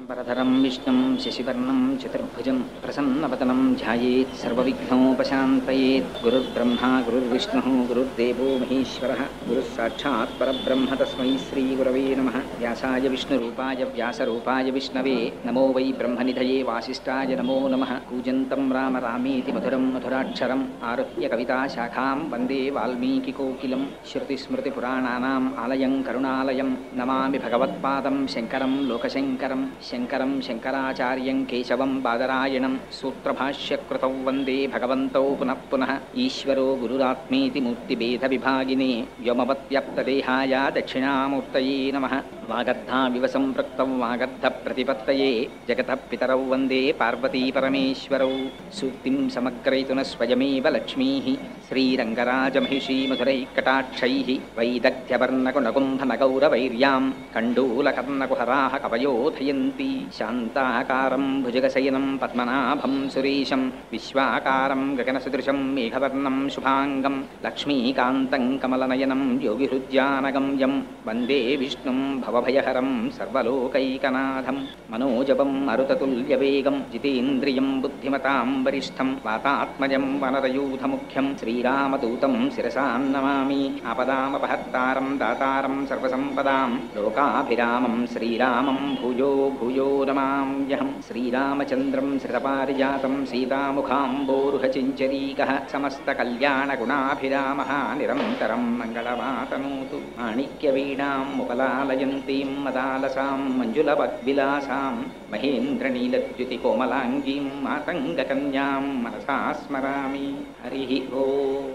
వరధరం విష్ణుం శశివర్ణం చతుర్భుజం ప్రసన్నవదనం ధ్యాయేత్ సర్వవిఘ్నోపశాంతయేత్ గురుర్బ్రహ్మా గురుర్విష్ణుః గురుర్దేవో మహేశ్వరः గురుః సాక్షాత్ పరబ్రహ్మ తస్మై శ్రీగురవే నమః వ్యాసాయ విష్ణురూపాయ వ్యాసరూపాయ విష్ణవే నమో వై బ్రహ్మనిధయే వాసిష్ఠాయ నమో నమః కూజంతం రామ రామేతి మధురం మధురాక్షరం ఆరుహ్య కవితాశాఖాం వందే వాల్మీకికోకిలం శృతిస్మృతిపురాణానాం ఆలయం కరుణాలయం నమామి భగవత్పాదం శంకరం లోకశంకరం శంకరం శంకరాచార్యం కేశవం బాదరాయణం సూత్రభాష్యకృతౌ వందే భగవంతౌ పునః పునః ఈశ్వరో గురురాత్మేతి మూర్తిభేద విభాగినే వ్యోమవత్వ్యాప్తదేహాయ దక్షిణామూర్తయే నమః వాగర్ధావివ సంపృక్తం వాగర్ధ ప్రతిపత్తయే జగతః పితరౌ వందే పార్వతీ పరమేశ్వరౌ సూక్తిం సమగ్రయతున స్వయమేవ లక్ష్మీః శ్రీరంగరాజమహిషీ మధురైకటాక్షైః వైదగ్ధ్యవర్ణకునకుంభనగౌరవైర్యాం కండూలకర్ణకుహరాः కవయోధయంతి శాంతాకారం భుజగశయనం పద్మనాభం సురేశం విశ్వాకారం గగనసదృశం మేఘవర్ణం శుభాంగం లక్ష్మీకాంతం కమలనయనం యోగిహృద్యానగమ్యం వందే విష్ణుం భవభయహరం సర్వలోకైకనాథం మనోజవం మరుతతుల్యవేగం జితేంద్రియం బుద్ధిమతాం వరిష్టం వాతాత్మజం వనరయూథముఖ్యం శ్రీరామదూతం శిరసా నమామి ఆపదామపహర్తారం దాతారం సర్వసంపదాం లోకాభిరామం శ్రీరామం భూయో భూయో నమామ్యహం శ్రీరామచంద్రం శ్రితపారిజాతం సీతాముఖాంబోరుహచించరీకః సమస్తకల్యాణగుణాభిరామः నిరంతరం మంగళమాతనోతు మాణిక్యవీణాం ముపలాలయంతీం మదాలసాం మంజులవద్విలాసాం మహేంద్రనీలద్యుతికోమలాంగీం మాతంగకన్యాం మనసా స్మరామి. హరి ఓం.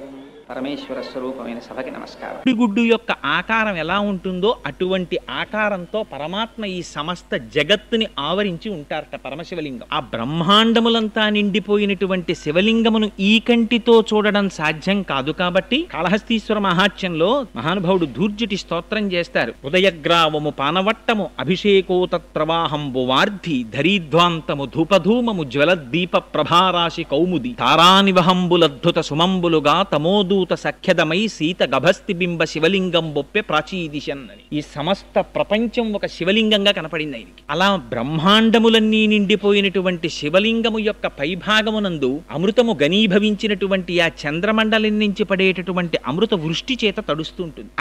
పరమేశ్వర స్వరూపమైన సభకి నమస్కారం. గుడ్డు యొక్క ఆకారం ఎలా ఉంటుందో అటువంటి ఆకారంతో పరమాత్మ ఈ సమస్త జగత్తుని ఆవరించి ఉంటారట పరమశివలింగం. ఆ బ్రహ్మాండములంతా నిండిపోయినటువంటి శివలింగమును ఈ కంటితో చూడడం సాధ్యం కాదు కాబట్టి కాళహస్తీశ్వర మహాత్మ్యంలో మహానుభావుడు ధూర్జటి స్తోత్రం చేస్తారు. ఉదయగ్రావము పానవట్టము అభిషేకోతత్రవాహంబు వార్ధి ధరీధ్వాంతము ధూపధూమము జ్వలద్దీప ప్రభారాశి కౌముది తారానివహంబులద్భుత సుమంబులుగా తమోదు సఖ్యదమై సీత గభస్తిబింబ శివలింగం బొప్పె ప్రాచీదిశన్ అని. ఈ సమస్త ప్రపంచం ఒక శివలింగంగా కనపడింది ఆయనకి. అలా బ్రహ్మాండములన్నీ నిండిపోయినటువంటి శివలింగము యొక్క పైభాగమునందు అమృతము గనీభవించినటువంటి ఆ చంద్రమండలం నుంచి పడేటటువంటి అమృత వృష్టి చేత తడుస్తుంటుంది.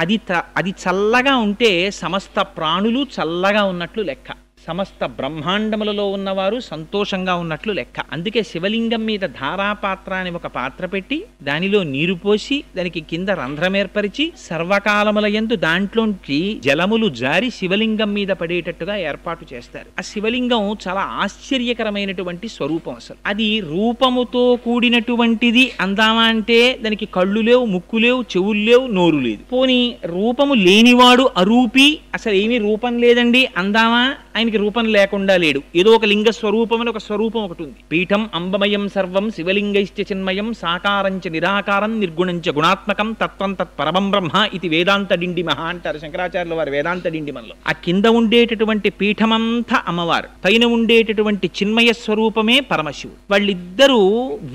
అది చల్లగా ఉంటే సమస్త ప్రాణులు చల్లగా ఉన్నట్లు లెక్క. సమస్త బ్రహ్మాండములలో ఉన్నవారు సంతోషంగా ఉన్నట్లు లెక్క. అందుకే శివలింగం మీద ధారాపాత్ర అని ఒక పాత్ర పెట్టి దానిలో నీరు పోసి దానికి కింద రంధ్రం ఏర్పరిచి సర్వకాలముల యందు దాంట్లోంచి జలములు జారి శివలింగం మీద పడేటట్టుగా ఏర్పాటు చేస్తారు. ఆ శివలింగం చాలా ఆశ్చర్యకరమైనటువంటి స్వరూపం. అసలు అది రూపముతో కూడినటువంటిది అందామా అంటే దానికి కళ్ళు లేవు, ముక్కు లేవు, చెవులు లేవు, నోరు లేదు. పోనీ రూపము లేనివాడు అరూపి, అసలు ఏమీ రూపం లేదండి అందామా, ఆయనకి రూపం లేకుండా లేడు. ఏదో ఒక లింగ స్వరూపం అని ఒక స్వరూపం ఒకటి ఉంది. పీఠం అంబమయం సర్వం శివలింగైశ్చ చిన్మయం సాకారంచ నిరాకారం నిర్గుణంచ గుణాత్మకం తత్వం తత్పరమం బ్రహ్మ ఇది వేదాంత డిండిమహ అంటారు శంకరాచార్యుల వారు వేదాంత డిండిమల్లో. ఆ కింద ఉండేటటువంటి పీఠమంతా అమ్మవారు, పైన ఉండేటటువంటి చిన్మయ స్వరూపమే పరమశివుడు. వాళ్ళిద్దరూ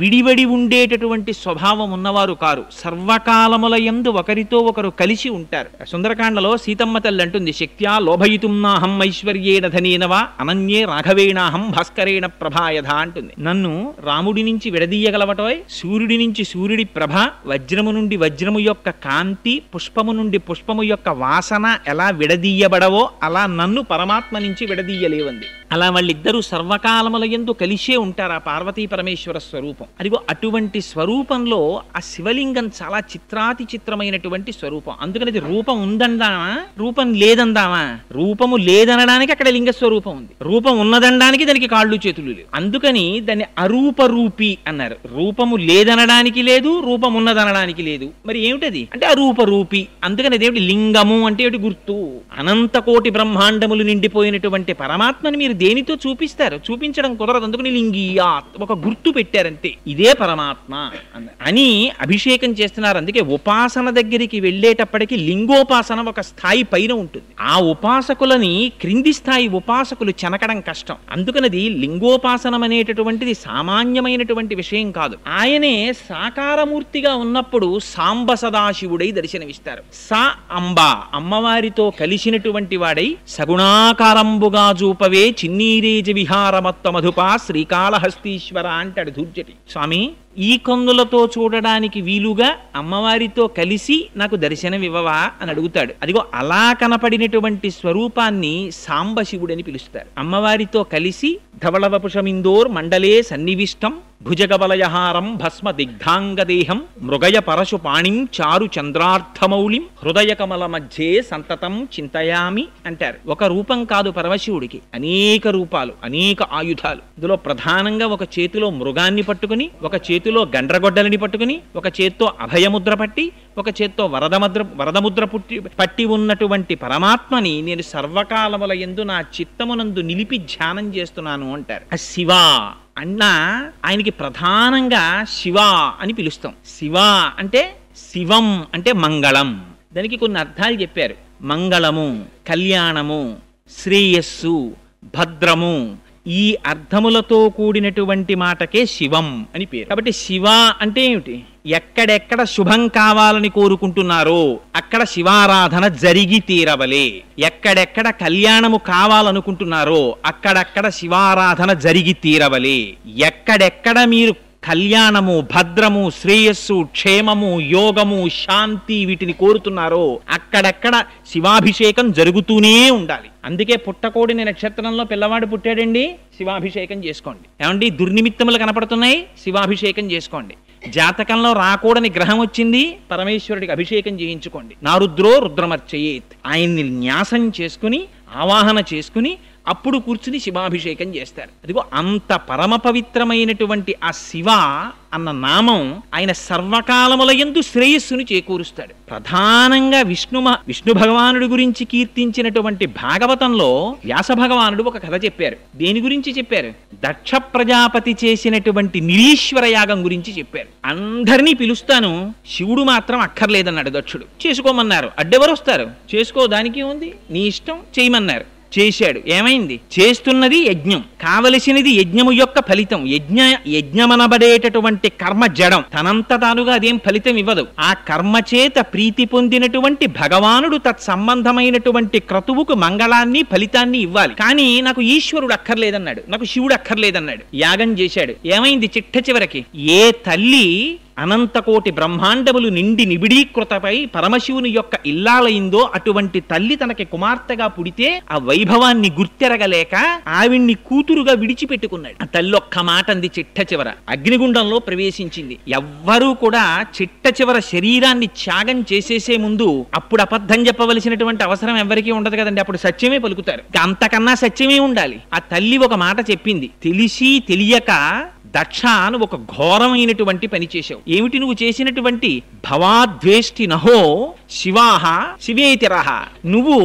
విడివడి ఉండేటటువంటి స్వభావం ఉన్నవారు కారు. సర్వకాలముల యందు ఒకరితో ఒకరు కలిసి ఉంటారు. సుందరకాండలో సీతమ్మ తల్లి అంటుంది, శక్త్యా లోభయితుం నాహం ఐశ్వర్యేణ ధనేనవా అనన్యే రాఘవేణాహం భాస్కరేణ ప్రభాయధ అంటుంది. నన్ను రాముడి నుంచి విడదీయగలవటోయ్, సూర్యుడి నుంచి సూర్యుడి ప్రభ, వజ్రము నుండి వజ్రము యొక్క కాంతి, పుష్పము నుండి పుష్పము యొక్క వాసన ఎలా విడదీయబడవో అలా నన్ను పరమాత్మ నుంచి విడదీయలేవంది. అలా వాళ్ళిద్దరూ సర్వకాలముల యందు కలిసే ఉంటారు. ఆ పార్వతీ పరమేశ్వర స్వరూపం అదిగో. అటువంటి స్వరూపంలో ఆ శివలింగం చాలా చిత్రాతి చిత్రమైనటువంటి స్వరూపం. అందుకని అది రూపం ఉందందామా, రూపం లేదందామా. రూపము లేదనడానికి అక్కడ లింగ స్వరూపం ఉంది, రూపం ఉన్నదనడానికి దానికి కాళ్ళు చేతులు లేవు. అందుకని దాన్ని అరూపరూపి అన్నారు. రూపము లేదనడానికి లేదు, రూపం ఉన్నదనడానికి లేదు. మరి ఏమిటది అంటే అరూపరూపి. అందుకని అదేమిటి లింగము అంటే ఏమిటి గుర్తు. అనంత కోటి బ్రహ్మాండములు నిండిపోయినటువంటి పరమాత్మని మీరు దేనితో చూపిస్తారు? చూపించడం కుదరదు. అందుకని లింగియాత్ ఒక గుర్తు పెట్టారంతే, ఇదే పరమాత్మ అని అభిషేకం చేస్తున్నారు. అందుకే ఉపాసన దగ్గరికి వెళ్ళేటప్పటికి లింగోపాసన ఒక స్థాయి పైన ఉంటుంది. ఆ ఉపాసకులని క్రింది స్థాయి ఉపాసకులు చెనకడం కష్టం. అందుకనది లింగోపాసనం అనేటటువంటిది సామాన్యమైనటువంటి విషయం కాదు. ఆయనే సాకారమూర్తిగా ఉన్నప్పుడు సాంబ సదాశివుడై దర్శనమిస్తారు. సా అంబ అమ్మవారితో కలిసినటువంటి వాడై సగుణాకారంబుగా చూపవే చిన్నీరేజ విహారమత్త మధుపా శ్రీకాళహస్తీశ్వర అంటాడు ధూర్జటి. స్వామి, ఈ కన్నులతో చూడడానికి వీలుగా అమ్మవారితో కలిసి నాకు దర్శనమివ్వవా అని అడుగుతాడు. అదిగో అలా కనపడినటువంటి స్వరూపాన్ని సాంబశివుడని పిలుస్తారు. అమ్మవారితో కలిసి ధవళవపుషమిందోర్ మండలే సన్నివిష్టం భుజగబలయహారం భస్మ దిగ్ధాంగదేహం మృగయ పరశు పాణిం చారు చంద్రార్థమౌళిం హృదయ కమల మధ్యే సంతతం చింతయామి అంటారు. ఒక రూపం కాదు పరమశివుడికి, అనేక రూపాలు, అనేక ఆయుధాలు. ఇందులో ప్రధానంగా ఒక చేతిలో మృగాన్ని పట్టుకుని, ఒక చేతిలో గండ్రగొడ్డలని పట్టుకుని, ఒక చేత్తో అభయముద్ర పట్టి, ఒక చేత్తో వరదముద్ర పట్టి ఉన్నటువంటి పరమాత్మని నేను సర్వకాలముల యందు నా చిత్తమునందు నిలిపి ధ్యానం చేస్తున్నాను అంటారు. ఆ శివ అన్న ఆయనకి ప్రధానంగా శివ అని పిలుస్తాం. శివ అంటే శివం అంటే మంగళం. దానికి కొన్ని అర్థాలు చెప్పారు. మంగళము, కళ్యాణము, శ్రేయస్సు, భద్రము, ఈ అర్థములతో కూడినటువంటి మాటకే శివం అని పేరు. కాబట్టి శివ అంటే ఏమిటి? ఎక్కడెక్కడ శుభం కావాలని కోరుకుంటున్నారో అక్కడ శివారాధన జరిగి తీరవలే. ఎక్కడెక్కడ కళ్యాణము కావాలనుకుంటున్నారో అక్కడక్కడ శివారాధన జరిగి తీరవలే. ఎక్కడెక్కడ మీరు కళ్యాణము, భద్రము, శ్రేయస్సు, క్షేమము, యోగము, శాంతి వీటిని కోరుతున్నారో అక్కడక్కడ శివాభిషేకం జరుగుతూనే ఉండాలి. అందుకే పుట్టకోడిని నక్షత్రంలో పిల్లవాడు పుట్టాడండి, శివాభిషేకం చేసుకోండి. ఏమండి, దుర్నిమిత్తములు కనపడుతున్నాయి, శివాభిషేకం చేసుకోండి. జాతకంలో రాకూడని గ్రహం వచ్చింది, పరమేశ్వరుడికి అభిషేకం చేయించుకోండి. నారుద్రో రుద్రమర్చయేత్. ఆయన్ని న్యాసం చేసుకుని ఆవాహన చేసుకుని అప్పుడు కూర్చుని శివాభిషేకం చేస్తారు. అదిగో అంత పరమ పవిత్రమైనటువంటి ఆ శివ అన్న నామం ఆయన సర్వకాలముల యందు శ్రేయస్సును చేకూరుస్తాడు. ప్రధానంగా విష్ణు భగవానుడి గురించి కీర్తించినటువంటి భాగవతంలో వ్యాస భగవానుడు ఒక కథ చెప్పారు. దేని గురించి చెప్పారు? దక్ష ప్రజాపతి చేసినటువంటి నిరీశ్వర యాగం గురించి చెప్పారు. అందరినీ పిలుస్తాను, శివుడు మాత్రం అక్కర్లేదన్నాడు దక్షుడు. చేసుకోమన్నారు. అడ్డెవరు వస్తారు? చేసుకో, దానికి ఉంది, నీ ఇష్టం, చేయమన్నారు. చేశాడు. ఏమైంది? చేస్తున్నది యజ్ఞం, కావలసినది యజ్ఞము యొక్క ఫలితం. యజ్ఞమనబడేటటువంటి కర్మ జడం, తనంత తానుగా అదేం ఫలితం ఇవ్వదు. ఆ కర్మ చేత ప్రీతి పొందినటువంటి భగవానుడు తత్సంబంధమైనటువంటి క్రతువుకు మంగళాన్ని ఫలితాన్ని ఇవ్వాలి. కానీ నాకు ఈశ్వరుడు అక్కర్లేదన్నాడు, నాకు శివుడు అక్కర్లేదన్నాడు. యాగం చేశాడు. ఏమైంది? చిట్ట చివరికి ఏ తల్లి అనంతకోటి బ్రహ్మాండములు నిండి నిబిడీకృతపై పరమశివుని యొక్క ఇల్లాలైందో అటువంటి తల్లి తనకి కుమార్తెగా పుడితే ఆ వైభవాన్ని గుర్తెరగలేక ఆవిడ్ని కూతురుగా విడిచిపెట్టుకున్నాడు. ఆ తల్లి ఒక్క మాట అంది చిట్ట చివర, అగ్నిగుండంలో ప్రవేశించింది. ఎవ్వరూ కూడా చిట్ట చివర శరీరాన్ని త్యాగం చేసేసే ముందు అప్పుడు అబద్ధం చెప్పవలసినటువంటి అవసరం ఎవరికీ ఉండదు కదండి. అప్పుడు సత్యమే పలుకుతారు. అంతకన్నా సత్యమే ఉండాలి. ఆ తల్లి ఒక మాట చెప్పింది, తెలిసి తెలియక దక్ష నువ్వు ఒక ఘోరమైనటువంటి పని చేశావు. ఏమిటి నువ్వు చేసినటువంటి? భవాద్వేష్టి నహో శివాహ శివేతిరహ. నువ్వు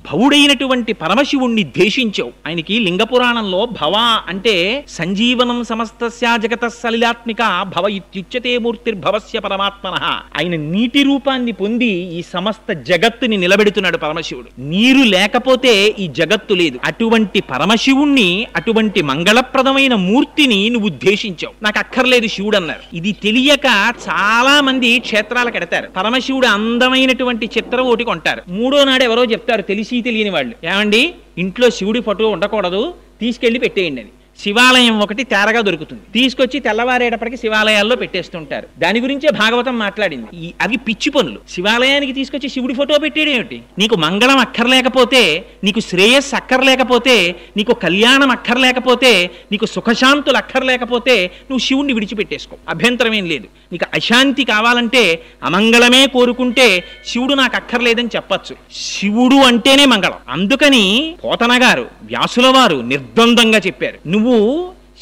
భవుడైనటువంటి పరమశివుణ్ణి ద్వేషించావు. ఆయనకి లింగ పురాణంలో భవ అంటే సంజీవనం సమస్తస్య జగత సలిలాత్మిక భవ ఇత్యుచ్యతే మూర్తిర్భవస్య పరమాత్మనః. ఆయన నీటి రూపాన్ని పొంది ఈ సమస్త జగత్తుని నిలబెడుతున్నాడు పరమశివుడు. నీరు లేకపోతే ఈ జగత్తు లేదు. అటువంటి పరమశివుణ్ణి, అటువంటి మంగళప్రదమైన మూర్తిని నువ్వు ద్వేషించావు. నాకు అక్కర్లేదు శివుడు అన్నారు. ఇది తెలియక చాలా మంది క్షేత్రాలకు ఎడతారు. పరమశివుడు అందమైనటువంటి చిత్రం ఒకటి కొంటారు. మూడో నాడు ఎవరో చెప్తారు, తెలిసి తెలియని వాళ్ళు, ఏమండి ఇంట్లో శివుడి ఫోటో ఉండకూడదు, తీసుకెళ్లి పెట్టేయండి అని. శివాలయం ఒకటి తేరగా దొరుకుతుంది, తీసుకొచ్చి తెల్లవారేటప్పటికి శివాలయాల్లో పెట్టేస్తుంటారు. దాని గురించే భాగవతం మాట్లాడింది. అవి పిచ్చి పనులు. శివాలయానికి తీసుకొచ్చి శివుడి ఫోటో పెట్టేయడం ఏమిటి? నీకు మంగళం అక్కర్లేకపోతే, నీకు శ్రేయస్సు అక్కర్లేకపోతే, నీకు కళ్యాణం అక్కర్లేకపోతే, నీకు సుఖశాంతులు అక్కర్లేకపోతే నువ్వు శివుణ్ణి విడిచిపెట్టేసుకో, అభ్యంతరం ఏం లేదు. నీకు అశాంతి కావాలంటే, అమంగళమే కోరుకుంటే శివుడు నాకు అక్కర్లేదని చెప్పచ్చు. శివుడు అంటేనే మంగళం. అందుకని పోతన గారు, వ్యాసుల వారు నిర్ద్వందంగా చెప్పారు, నువ్వు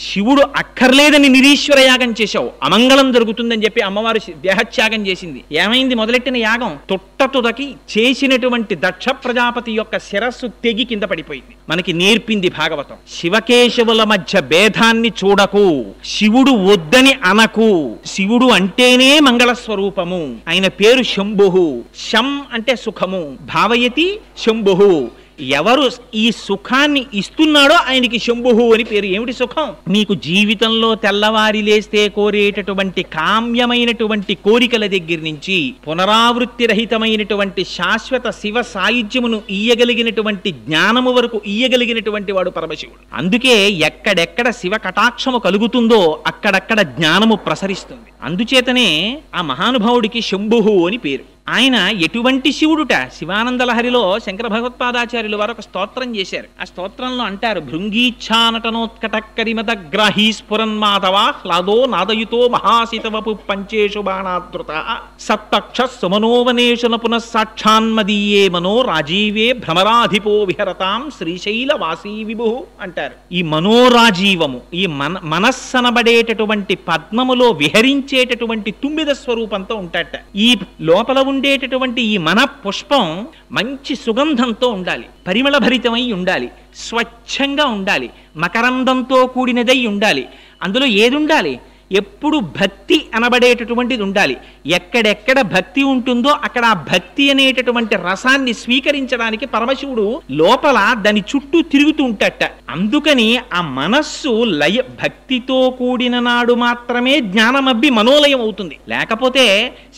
శివుడు అక్కర్లేదని నిరీశ్వర యాగం చేశావు, అమంగళం జరుగుతుందని చెప్పి అమ్మవారు దేహత్యాగం చేసింది. ఏమైంది? మొదలెట్టిన యాగం తొట్టతుదకి చేసినటువంటి దక్ష ప్రజాపతి యొక్క శిరస్సు తెగి కింద పడిపోయింది. మనకి నేర్పింది భాగవతం. శివకేశవుల మధ్య భేదాన్ని చూడకు, శివుడు వద్దని అనకు. శివుడు అంటేనే మంగళ స్వరూపము. ఆయన పేరు శంభుః. శం అంటే సుఖము, భావయతి శంభుః. ఎవరు ఈ సుఖాన్ని ఇస్తున్నాడో ఆయనకి శంభువు అని పేరు. ఏమిటి సుఖం? మీకు జీవితంలో తెల్లవారి లేస్తే కోరేటటువంటి కామ్యమైనటువంటి కోరికల దగ్గర నుంచి పునరావృత్తి రహితమైనటువంటి శాశ్వత శివ సాయుధ్యమును ఇయ్యగలిగినటువంటి జ్ఞానము వరకు ఇయ్యగలిగినటువంటి వాడు పరమశివుడు. అందుకే ఎక్కడెక్కడ శివ కటాక్షము కలుగుతుందో అక్కడక్కడ జ్ఞానము ప్రసరిస్తుంది. అందుచేతనే ఆ మహానుభావుడికి శంభువు అని పేరు. ఆయన ఎటువంటి శివుడుట? శివానంద లహరిలో శంకర భగవత్పాదాచార్యులు వారు ఒక స్తోత్రం చేశారు. ఆ స్తోత్రంలో అంటారు, భృంగీచ్ఛానటనోత్కటక్కరిమదగ్రాహీ స్ఫురన్మాధవా హ్లాదో నాదయుతో మహాసితవపు పంచేషు బాణాదృత సప్తక్ష సుమనోవనేషన పునఃసాక్షాన్మదీయే మనో రాజీవే భ్రమరాధిపో విహరతాం శ్రీశైలవాసీ విభు అంటారు. ఈ మనోరాజీవము, ఈ మనస్సనబడేటటువంటి పద్మములో విహరించేటటువంటి తుమ్మిద స్వరూపంతో ఉంటాట. ఈ లోపల ఉండేటటువంటి ఈ మన పుష్పం మంచి సుగంధంతో ఉండాలి, పరిమళభరితమై ఉండాలి, స్వచ్ఛంగా ఉండాలి, మకరందంతో కూడినదై ఉండాలి. అందులో ఏది ఉండాలి? ఎప్పుడు భక్తి అనబడేటటువంటిది ఉండాలి. ఎక్కడెక్కడ భక్తి ఉంటుందో అక్కడ ఆ భక్తి అనేటటువంటి రసాన్ని స్వీకరించడానికి పరమశివుడు లోపల దాని చుట్టూ తిరుగుతూ ఉంటాట. అందుకని ఆ మనస్సు భక్తితో కూడిన నాడు మాత్రమే జ్ఞానమబ్బి మనోలయం అవుతుంది. లేకపోతే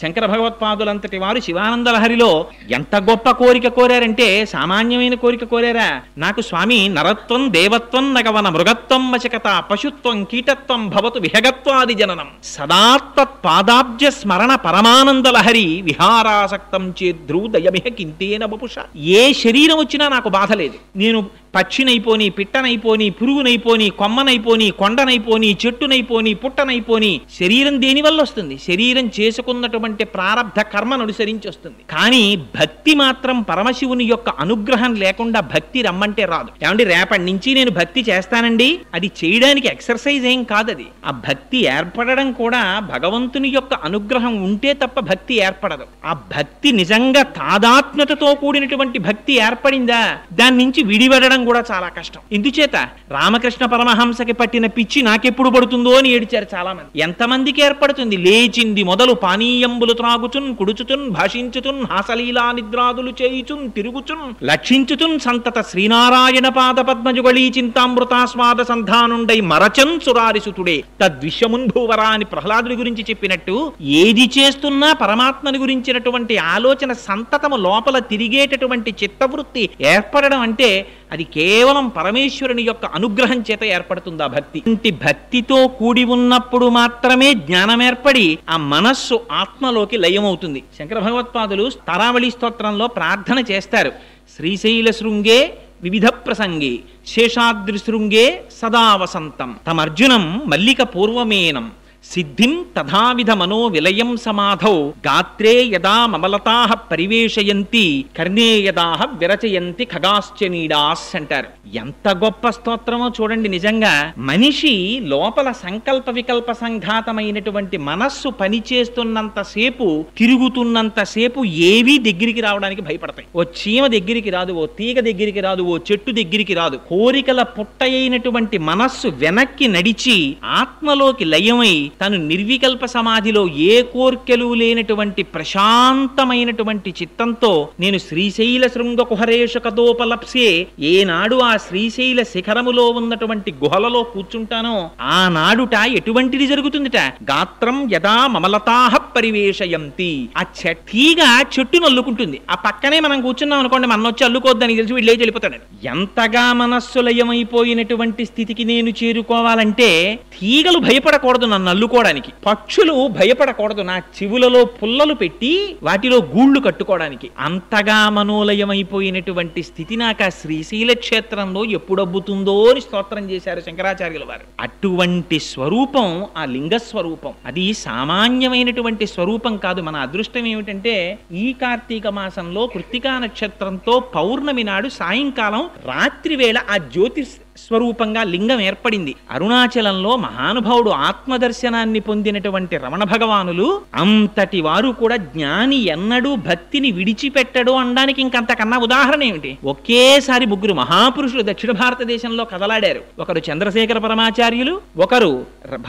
శంకర భగవత్పాదులంతటి వారు శివానంద లహరిలో ఎంత గొప్ప కోరిక కోరారంటే, సామాన్యమైన కోరిక కోరారా? నాకు స్వామి నరత్వం దేవత్వం నగవన మృగత్వం వశకత పశుత్వం కీటత్వం భవతు విహగత్వాది జననం సదాత్తత్ పాదాబ్జ స్మరణ పరమానంద లహరి విహారాసక్తం చేద్రూదయమిహ కింతేన వపుష. ఏ శరీరం వచ్చినా నాకు బాధ లేదు. నేను పక్షినైపోని, పిట్టనైపోని, పురుగునైపోని, కొమ్మనైపోని, కొండనైపోని, చెట్టునైపోని, పుట్టనైపోని. శరీరం దేనివల్ల వస్తుంది? శరీరం చేసుకున్నటువంటి ప్రారబ్ధ కర్మను అనుసరించి వస్తుంది. కానీ భక్తి మాత్రం పరమశివుని యొక్క అనుగ్రహం లేకుండా భక్తి రమ్మంటే రాదు. ఏమండి, రేపటి నుంచి నేను భక్తి చేస్తానండి, అది చేయడానికి ఎక్సర్సైజ్ ఏం కాదది. ఆ భక్తి ఏర్పడడం కూడా భగవంతుని యొక్క అనుగ్రహం ఉంటే తప్ప భక్తి ఏర్పడదు. ఆ భక్తి నిజంగా తాదాత్మ్యతతో కూడినటువంటి భక్తి ఏర్పడిందా, దాని నుంచి విడిపడడం కూడా చాలా కష్టం. ఇందుచేత రామకృష్ణ పరమహంసకి పట్టిన పిచ్చి నాకెప్పుడు పడుతుందో అని ఏడిచారు చాలా మంది. ఎంతమందికి ఏర్పడుతుంది? లేచింది మొదలు పానీయంబులు త్రాగుచున్, కుడుచుతున్, భాషించుతున్, హాసలీలా నిద్రాదులు చేయుచున్, తిరుగుచున్, లక్షించుతున్ సంతత శ్రీనారాయణ పాద పద్మజుగళీ చింతామృతాస్వాద సంధానుండై మరచన్ సురారిసుతుడే తద్విశ్వమున్భూవరా అని ప్రహ్లాదుడి గురించి చెప్పినట్టు, ఏది చేస్తున్నా పరమాత్మని గురించినటువంటి ఆలోచన సంతతము లోపల తిరిగేటటువంటి చిత్తవృత్తి ఏర్పడడం అంటే అది కేవలం పరమేశ్వరుని యొక్క అనుగ్రహం చేత ఏర్పడుతుంది ఆ భక్తి. ఇంటి భక్తితో కూడి ఉన్నప్పుడు మాత్రమే జ్ఞానం ఏర్పడి ఆ మనస్సు ఆత్మలోకి లయమవుతుంది. శంకర భగవత్పాదులు తారావళి స్తోత్రంలో ప్రార్థన చేస్తారు. శ్రీశైల శృంగే వివిధ ప్రసంగే శేషాద్రి శృంగే సదా వసంతం తమర్జునం మల్లిక పూర్వమేనం సిద్ధిం తథావిధ మనో విలయం సమాధౌ గాత్రే యదా మమలతాః పరివేశయంతి కర్ణే యదాః విరచయంతి ఖగాశ్చనీడాస్ అంటారు. ఎంత గొప్ప స్తోత్రమో చూడండి. నిజంగా మనిషి లోపల సంకల్ప వికల్ప సంఘాతమైనటువంటి మనస్సు పనిచేస్తున్నంతసేపు, తిరుగుతున్నంతసేపు ఏవీ దగ్గరికి రావడానికి భయపడతాయి. ఓ చీమ దగ్గరికి రాదు, ఓ తీగ దగ్గరికి రాదు, ఓ చెట్టు దగ్గరికి రాదు. కోరికల పుట్టయినటువంటి మనస్సు వెనక్కి నడిచి ఆత్మలోకి లయమై తను నిర్వికల్ప సమాధిలో ఏ కోర్కెలు లేనటువంటి ప్రశాంతమైనటువంటి చిత్తంతో నేను శ్రీశైల శృంగ కుహరేష కదోపలప్సే, ఏనాడు ఆ శ్రీశైల శిఖరములో ఉన్నటువంటి గుహలలో కూర్చుంటానో ఆనాడుట ఎటువంటిది జరుగుతుందిట? గాత్రం యదా మమలతాః పరివేశయంతి. ఆ తీగ చెట్టును అల్లుకుంటుంది. ఆ పక్కనే మనం కూర్చున్నాం అనుకోండి, మన వచ్చి అల్లుకోద్దని తెలిసి వీళ్ళు లేచి వెళ్ళిపోతాడు. ఎంతగా మనస్సు లయమైపోయినటువంటి స్థితికి నేను చేరుకోవాలంటే తీగలు భయపడకూడదు నన్ను అల్లుకోవడానికి, పక్షులు భయపడకూడదు నా చెవులలో పుల్లలు పెట్టి వాటిలో గూళ్ళు కట్టుకోవడానికి. అంతగా మనోలయమైపోయినటువంటి స్థితి నాకు ఆ శ్రీశైల క్షేత్రంలో ఎప్పుడబ్బుతుందో అని స్తోత్రం చేశారు శంకరాచార్యుల వారు. అటువంటి స్వరూపం ఆ లింగ స్వరూపం. అది సామాన్యమైనటువంటి స్వరూపం కాదు. మన అదృష్టం ఏమిటంటే ఈ కార్తీక మాసంలో కృత్తికా నక్షత్రంతో పౌర్ణమి నాడు సాయంకాలం రాత్రి వేళ ఆ జ్యోతి స్వరూపంగా లింగం ఏర్పడింది. అరుణాచలంలో మహానుభావుడు ఆత్మదర్శనాన్ని పొందినటువంటి రమణ భగవానులు అంతటి వారు కూడా జ్ఞాని ఎన్నడూ భక్తిని విడిచిపెట్టడు అనడానికి ఇంకంతకన్నా ఉదాహరణ ఏమిటి? ఒకేసారి ముగ్గురు మహాపురుషులు దక్షిణ భారతదేశంలో కదలాడారు. ఒకరు చంద్రశేఖర పరమాచార్యులు, ఒకరు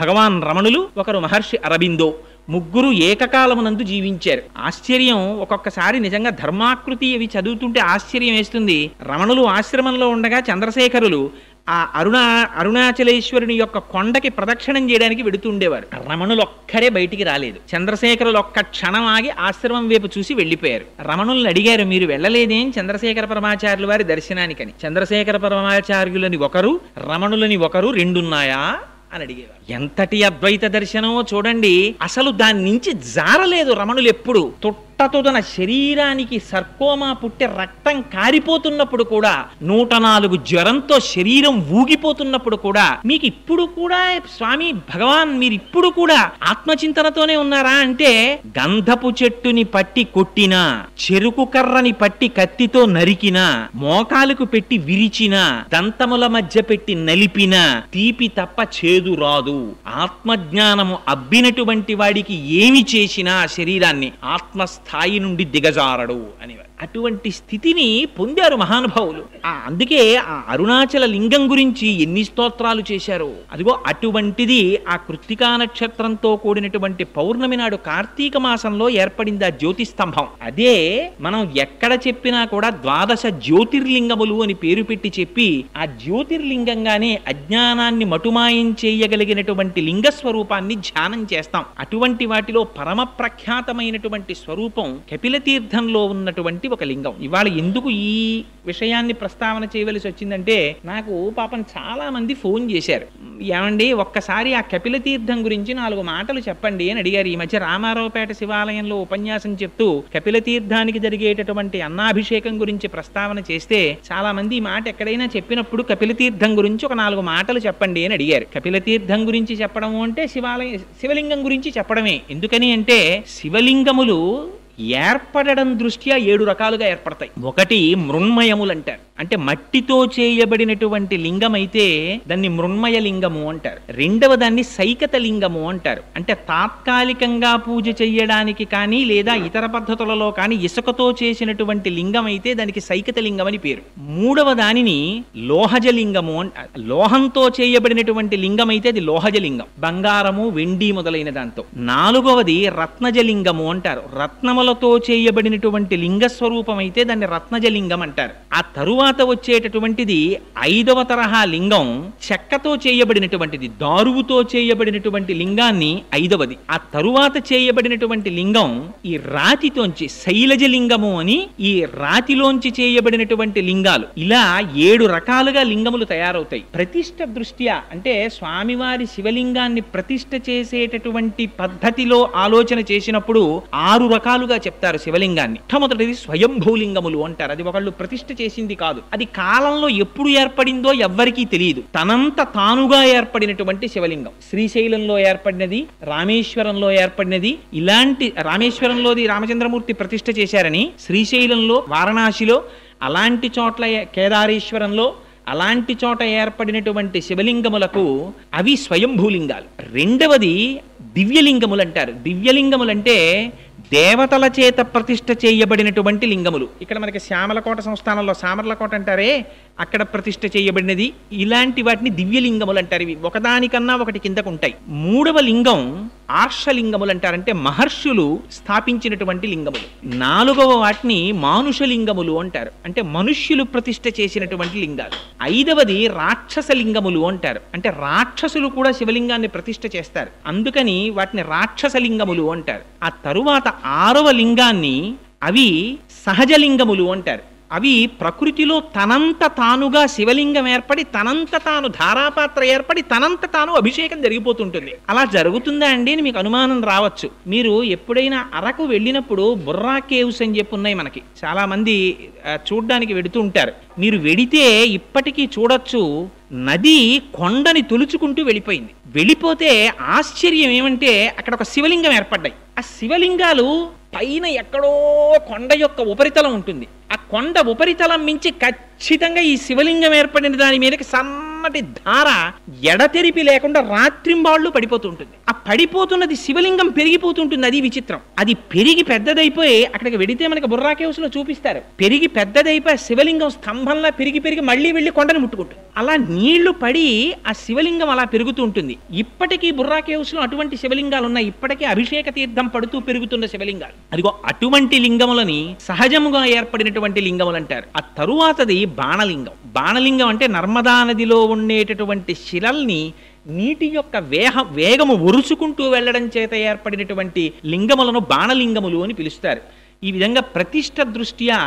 భగవాన్ రమణులు, ఒకరు మహర్షి అరబిందో. ముగ్గురు ఏకకాలమునందు జీవించారు. ఆశ్చర్యం, ఒక్కొక్కసారి నిజంగా ధర్మాకృతి అవి చదువుతుంటే ఆశ్చర్యం వేస్తుంది. రమణులు ఆశ్రమంలో ఉండగా చంద్రశేఖరులు ఆ అరుణాచలేశ్వరుని యొక్క కొండకి ప్రదక్షిణం చేయడానికి వెడుతుండేవారు. రమణులు ఒక్కరే బయటికి రాలేదు. చంద్రశేఖరులు ఒక్క క్షణం ఆగి ఆశ్రమం వైపు చూసి వెళ్ళిపోయారు. రమణుల్ని అడిగారు, మీరు వెళ్ళలేదేం చంద్రశేఖర పరమాచార్యుల వారి దర్శనానికని. చంద్రశేఖర పరమాచార్యులని ఒకరు, రమణులని ఒకరు, రెండున్నాయా అని అడిగేవారు. ఎంతటి అద్వైత దర్శనమో చూడండి. అసలు దాని నుంచి జారలేదు రమణులు ఎప్పుడు. తొట్టతొదన శరీరానికి సర్కోమా పుట్టి రక్తం కారిపోతున్నప్పుడు కూడా, 104 జ్వరంతో శరీరం ఊగిపోతున్నప్పుడు కూడా, మీకు ఇప్పుడు కూడా స్వామి భగవాన్ మీరు ఇప్పుడు కూడా ఆత్మచింతనతోనే ఉన్నారా అంటే, గంధపు చెట్టుని పట్టి కొట్టినా, చెరుకు కర్రని పట్టి కత్తితో నరికినా, మోకాలకు పెట్టి విరిచినా, దంతముల మధ్య పెట్టి నలిపినా తీపి తప్ప చేదు రాదు. ఆత్మజ్ఞానము అబ్బినటువంటి వాడికి ఏమి చేసినా శరీరాన్ని ఆత్మస్థాయి నుండి దిగజారడు అని. అటువంటి స్థితిని పొందారు మహానుభావులు. అందుకే ఆ అరుణాచల లింగం గురించి ఎన్ని స్తోత్రాలు చేశారు. అదిగో అటువంటిది ఆ కృత్తికా నక్షత్రంతో కూడినటువంటి పౌర్ణమి నాడు కార్తీక మాసంలో ఏర్పడింది ఆ జ్యోతిస్తంభం. అదే మనం ఎక్కడ చెప్పినా కూడా 12 జ్యోతిర్లింగములు అని పేరు పెట్టి చెప్పి, ఆ జ్యోతిర్లింగంగానే అజ్ఞానాన్ని మటుమాయం చేయగలిగినటువంటి లింగ స్వరూపాన్ని ధ్యానం చేస్తాం. అటువంటి వాటిలో పరమ ప్రఖ్యాతమైనటువంటి స్వరూపం కపిల తీర్థంలో ఉన్నటువంటి ఒక లింగం. ఇవాళ ఎందుకు ఈ విషయాన్ని ప్రస్తావన చేయవలసి వచ్చిందంటే, నాకు పాపం చాలా మంది ఫోన్ చేశారు, ఏమండి ఒక్కసారి ఆ కపిల తీర్థం గురించి 4 మాటలు చెప్పండి అని అడిగారు. ఈ మధ్య రామారావుపేట శివాలయంలో ఉపన్యాసం చెప్తూ కపిల తీర్థానికి జరిగేటటువంటి అన్నాభిషేకం గురించి ప్రస్తావన చేస్తే, చాలా మంది ఈ మాట ఎక్కడైనా చెప్పినప్పుడు కపిల తీర్థం గురించి ఒక 4 మాటలు చెప్పండి అని అడిగారు. కపిల తీర్థం గురించి చెప్పడము అంటే శివలింగం గురించి చెప్పడమే. ఎందుకని అంటే, శివలింగములు ఏర్పడడం దృష్ట్యా 7 రకాలుగా ఏర్పడతాయి. ఒకటి మృణ్మయములు అంటారు, అంటే మట్టితో చేయబడినటువంటి లింగం అయితే దాన్ని మృణ్మయ లింగము అంటారు. రెండవ దాన్ని సైకత లింగము అంటారు, అంటే తాత్కాలికంగా పూజ చెయ్యడానికి కానీ లేదా ఇతర పద్ధతులలో కానీ ఇసుకతో చేసినటువంటి లింగం అయితే దానికి సైకత లింగం అని పేరు. మూడవ దానిని లోహజ లింగము అంటారు. లోహంతో చేయబడినటువంటి లింగం అయితే అది లోహజ లింగం, బంగారము వెండి మొదలైన దాంతో. నాలుగవది రత్నజ లింగము అంటారు. రత్నములతో చేయబడినటువంటి లింగ స్వరూపం అయితే దాన్ని రత్నజ లింగం అంటారు. ఆ తరువాత వచ్చేటటువంటిది 5వ తరహా లింగం చెక్కతో చేయబడినటువంటిది, దారువుతో చేయబడినటువంటి లింగాన్ని 5వది. ఆ తరువాత చేయబడినటువంటి లింగం ఈ రాతితోంచి శైలజ లింగము అని, ఈ రాతిలోంచి చేయబడినటువంటి లింగాలు. ఇలా 7 రకాలుగా లింగములు తయారవుతాయి. ప్రతిష్ఠ దృష్ట్యా అంటే స్వామివారి శివలింగాన్ని ప్రతిష్ఠ చేసేటటువంటి పద్ధతిలో ఆలోచన చేసినప్పుడు 6 రకాలుగా చెప్తారు శివలింగాన్ని. మొట్టమొదటిది స్వయంభూలింగములు అంటారు. అది ఒకళ్ళు ప్రతిష్ఠ చేసింది కాదు, అది కాలంలో ఎప్పుడు ఏర్పడిందో ఎవ్వరికీ తెలియదు, తనంత తానుగా ఏర్పడినటువంటి శివలింగం. శ్రీశైలంలో ఏర్పడినది, రామేశ్వరంలో ఏర్పడినది. ఇలాంటి రామేశ్వరంలోది రామచంద్రమూర్తి ప్రతిష్ఠ చేశారని, శ్రీశైలంలో, వారణాసిలో, అలాంటి చోట్ల కేదారేశ్వరంలో, అలాంటి చోట ఏర్పడినటువంటి శివలింగములకు అవి స్వయంభూలింగాలు. రెండవది దివ్యలింగములు అంటారు. దివ్యలింగములంటే దేవతల చేత ప్రతిష్ఠ చేయబడినటువంటి లింగములు. ఇక్కడ మనకి శ్యామలకోట సంస్థానంలో సామర్లకోట అంటారే, అక్కడ ప్రతిష్ఠ చేయబడినది. ఇలాంటి వాటిని దివ్యలింగములు అంటారు. ఇవి ఒకదానికన్నా ఒకటి కిందకు ఉంటాయి. మూడవ లింగం ఆర్షలింగములు అంటారు, అంటే మహర్షులు స్థాపించినటువంటి లింగములు. నాలుగవ వాటిని మానుషలింగములు అంటారు, అంటే మనుష్యులు ప్రతిష్ఠ చేసినటువంటి లింగాలు. 5వది రాక్షస లింగములు అంటారు, అంటే రాక్షసులు కూడా శివలింగాన్ని ప్రతిష్ఠ చేస్తారు, అందుకని వాటిని రాక్షస లింగములు అంటారు. ఆ తరువాత 6వ లింగాన్ని అవి సహజలింగములు అంటారు. అవి ప్రకృతిలో తనంత తానుగా శివలింగం ఏర్పడి, తనంత తాను ధారాపాత్ర ఏర్పడి, తనంత తాను అభిషేకం జరిగిపోతుంటుంది. అలా జరుగుతుందా అండి అని మీకు అనుమానం రావచ్చు. మీరు ఎప్పుడైనా అరకు వెళ్ళినప్పుడు బుర్రా కేవ్స్ అని చెప్పి ఉన్నాయి మనకి, చాలా మంది చూడ్డానికి వెడుతూ ఉంటారు. మీరు వెడితే ఇప్పటికీ చూడొచ్చు, నది కొండని తొలుచుకుంటూ వెళ్ళిపోయింది. వెళ్ళిపోతే ఆశ్చర్యం ఏమంటే అక్కడ ఒక శివలింగం ఏర్పడ్డాయి. ఆ శివలింగాలు పైన ఎక్కడో కొండ యొక్క ఉపరితలం ఉంటుంది. ఆ కొండ ఉపరితలం మించి ఖచ్చితంగా ఈ శివలింగం ఏర్పడిన దాని మీదకి సన్నటి ధార ఎడతెరిపి లేకుండా రాత్రింబాళ్ళు పడిపోతూ ఉంటుంది. ఆ పడిపోతున్నది శివలింగం పెరిగిపోతుంటుంది. అది విచిత్రం. అది పెరిగి పెద్దదైపోయి అక్కడికి వెడితే మనకి బుర్రా కేవ్స్ లో చూపిస్తారు. పెరిగి పెద్దదైపోయి శివలింగం స్తంభంలా పెరిగి పెరిగి మళ్ళీ వెళ్ళి కొండను ముట్టుకుంటుంది. అలా నీళ్లు పడి ఆ శివలింగం అలా పెరుగుతూ ఉంటుంది. ఇప్పటికీ బుర్రా కేవ్స్ లో అటువంటి శివలింగాలు ఉన్నాయి. ఇప్పటికీ అభిషేక తీర్థం పడుతూ పెరుగుతున్న శివలింగాలు. అదిగో అటువంటి లింగములని సహజముగా ఏర్పడినటువంటి లింగములు అంటారు. ఆ తరువాతది బాణలింగం. బాణలింగం అంటే నర్మదా నదిలో ఉండేటటువంటి శిలల్ని నీటి యొక్క వేగము ఒరుసుకుంటూ వెళ్లడం చేత ఏర్పడినటువంటి లింగములను బాణలింగములు అని పిలుస్తారు. ఈ విధంగా ప్రతిష్ఠ దృష్ట్యా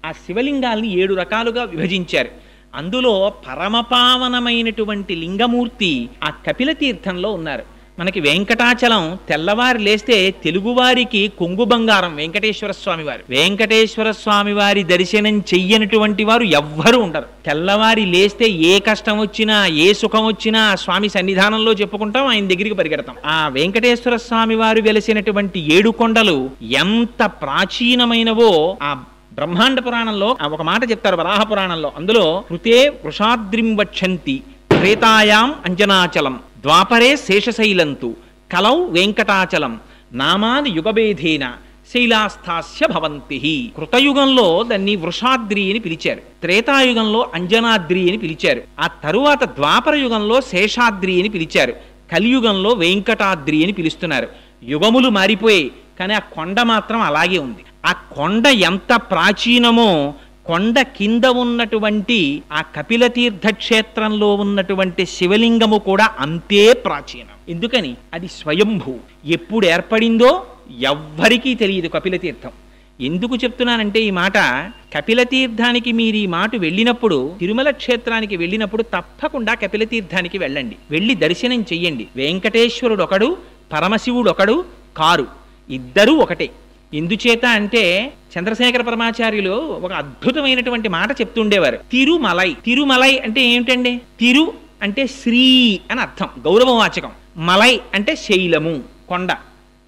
ఆ శివలింగాల్ని 7 రకాలుగా విభజించారు. అందులో పరమపావనమైనటువంటి లింగమూర్తి ఆ కపిల తీర్థంలో ఉన్నారు. మనకి వెంకటాచలం తెల్లవారి లేస్తే తెలుగువారికి కొంగు బంగారం వెంకటేశ్వర స్వామి వారు. వెంకటేశ్వర స్వామి వారి దర్శనం చెయ్యనటువంటి వారు ఎవ్వరూ ఉండరు. తెల్లవారి లేస్తే ఏ కష్టం వచ్చినా ఏ సుఖం వచ్చినా స్వామి సన్నిధానంలో చెప్పుకుంటాం, ఆయన దగ్గరికి పరిగెడతాం. ఆ వెంకటేశ్వర స్వామి వారు వెలిసినటువంటి 7 కొండలు ఎంత ప్రాచీనమైనవో ఆ బ్రహ్మాండ పురాణంలో ఒక మాట చెప్తారు, వరాహ పురాణంలో. అందులో కృతే వృషాద్రిం వక్షంతి త్రేతాయాం అంజనాచలం ద్వాపరే శేషశైలంతు కలౌ వెంకటాచలం నామాని యుగభేదేన శైలాస్థాస్య భవంతి. కృతయుగంలో దాన్ని వృషాద్రి అని పిలిచారు, త్రేతాయుగంలో అంజనాద్రి అని పిలిచారు, ఆ తరువాత ద్వాపర యుగంలో శేషాద్రి అని పిలిచారు, కలియుగంలో వెంకటాద్రి అని పిలుస్తున్నారు. యుగములు మారిపోయాయి కానీ ఆ కొండ మాత్రం అలాగే ఉంది. ఆ కొండ ఎంత ప్రాచీనమో కొండ కింద ఉన్నటువంటి ఆ కపిల తీర్థ క్షేత్రంలో ఉన్నటువంటి శివలింగము కూడా అంతే ప్రాచీనం. ఎందుకని? అది స్వయంభూ. ఎప్పుడు ఏర్పడిందో ఎవ్వరికీ తెలియదు కపిల తీర్థం. ఎందుకు చెప్తున్నానంటే ఈ మాట, కపిల తీర్థానికి మీరు ఈ మాట వెళ్ళినప్పుడు, తిరుమల క్షేత్రానికి వెళ్ళినప్పుడు తప్పకుండా కపిల తీర్థానికి వెళ్ళండి, వెళ్ళి దర్శనం చెయ్యండి. వెంకటేశ్వరుడు ఒకడు, పరమశివుడు ఒకడు కారు, ఇద్దరూ ఒకటే. ఎందుచేత అంటే చంద్రశేఖర పరమాచార్యులు ఒక అద్భుతమైనటువంటి మాట చెప్తుండేవారు. తిరుమలై. తిరుమలై అంటే ఏమిటండి? తిరు అంటే శ్రీ అని అర్థం, గౌరవవాచకం. మలై అంటే శైలము, కొండ.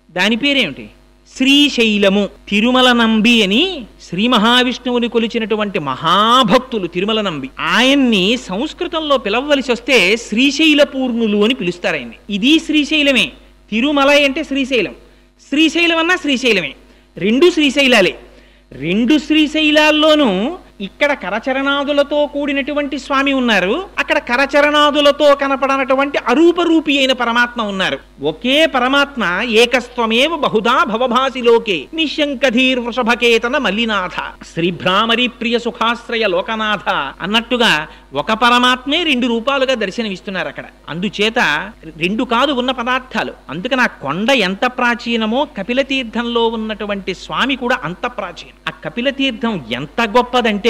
దాని పేరేమిటి? శ్రీశైలము. తిరుమల నంబి అని శ్రీ మహావిష్ణువుని కొలిచినటువంటి మహాభక్తులు తిరుమల నంబి. ఆయన్ని సంస్కృతంలో పిలవవలసి వస్తే శ్రీశైల పూర్ణులు అని పిలుస్తారు ఆయన్ని. ఇది శ్రీశైలమే. తిరుమలై అంటే శ్రీశైలం, శ్రీశైలం అన్నా శ్రీశైలమే. 2 శ్రీశైలాలే. 2 శ్రీశైలాల్లోనూ ఇక్కడ కరచరణాదులతో కూడినటువంటి స్వామి ఉన్నారు, అక్కడ కరచరణాదులతో కనపడనటువంటి అరూపరూపి అయిన పరమాత్మ ఉన్నారు. ఒకే పరమాత్మ ఏకస్త్వమేవ బహుధా భవభాసి లోకే నిశంకధీర్ వృషభకేతన మల్లినాథ శ్రీభ్రామరి ప్రియ సుఖాశ్రయ లోకనాథ అన్నట్టుగా ఒక పరమాత్మే 2 రూపాలుగా దర్శనమిస్తున్నారు అక్కడ. అందుచేత 2 కాదు ఉన్న పదార్థాలు. అందుకని ఆ కొండ ఎంత ప్రాచీనమో కపిల తీర్థంలో ఉన్నటువంటి స్వామి కూడా అంత ప్రాచీనం. ఆ కపిల తీర్థం ఎంత గొప్పదంటే,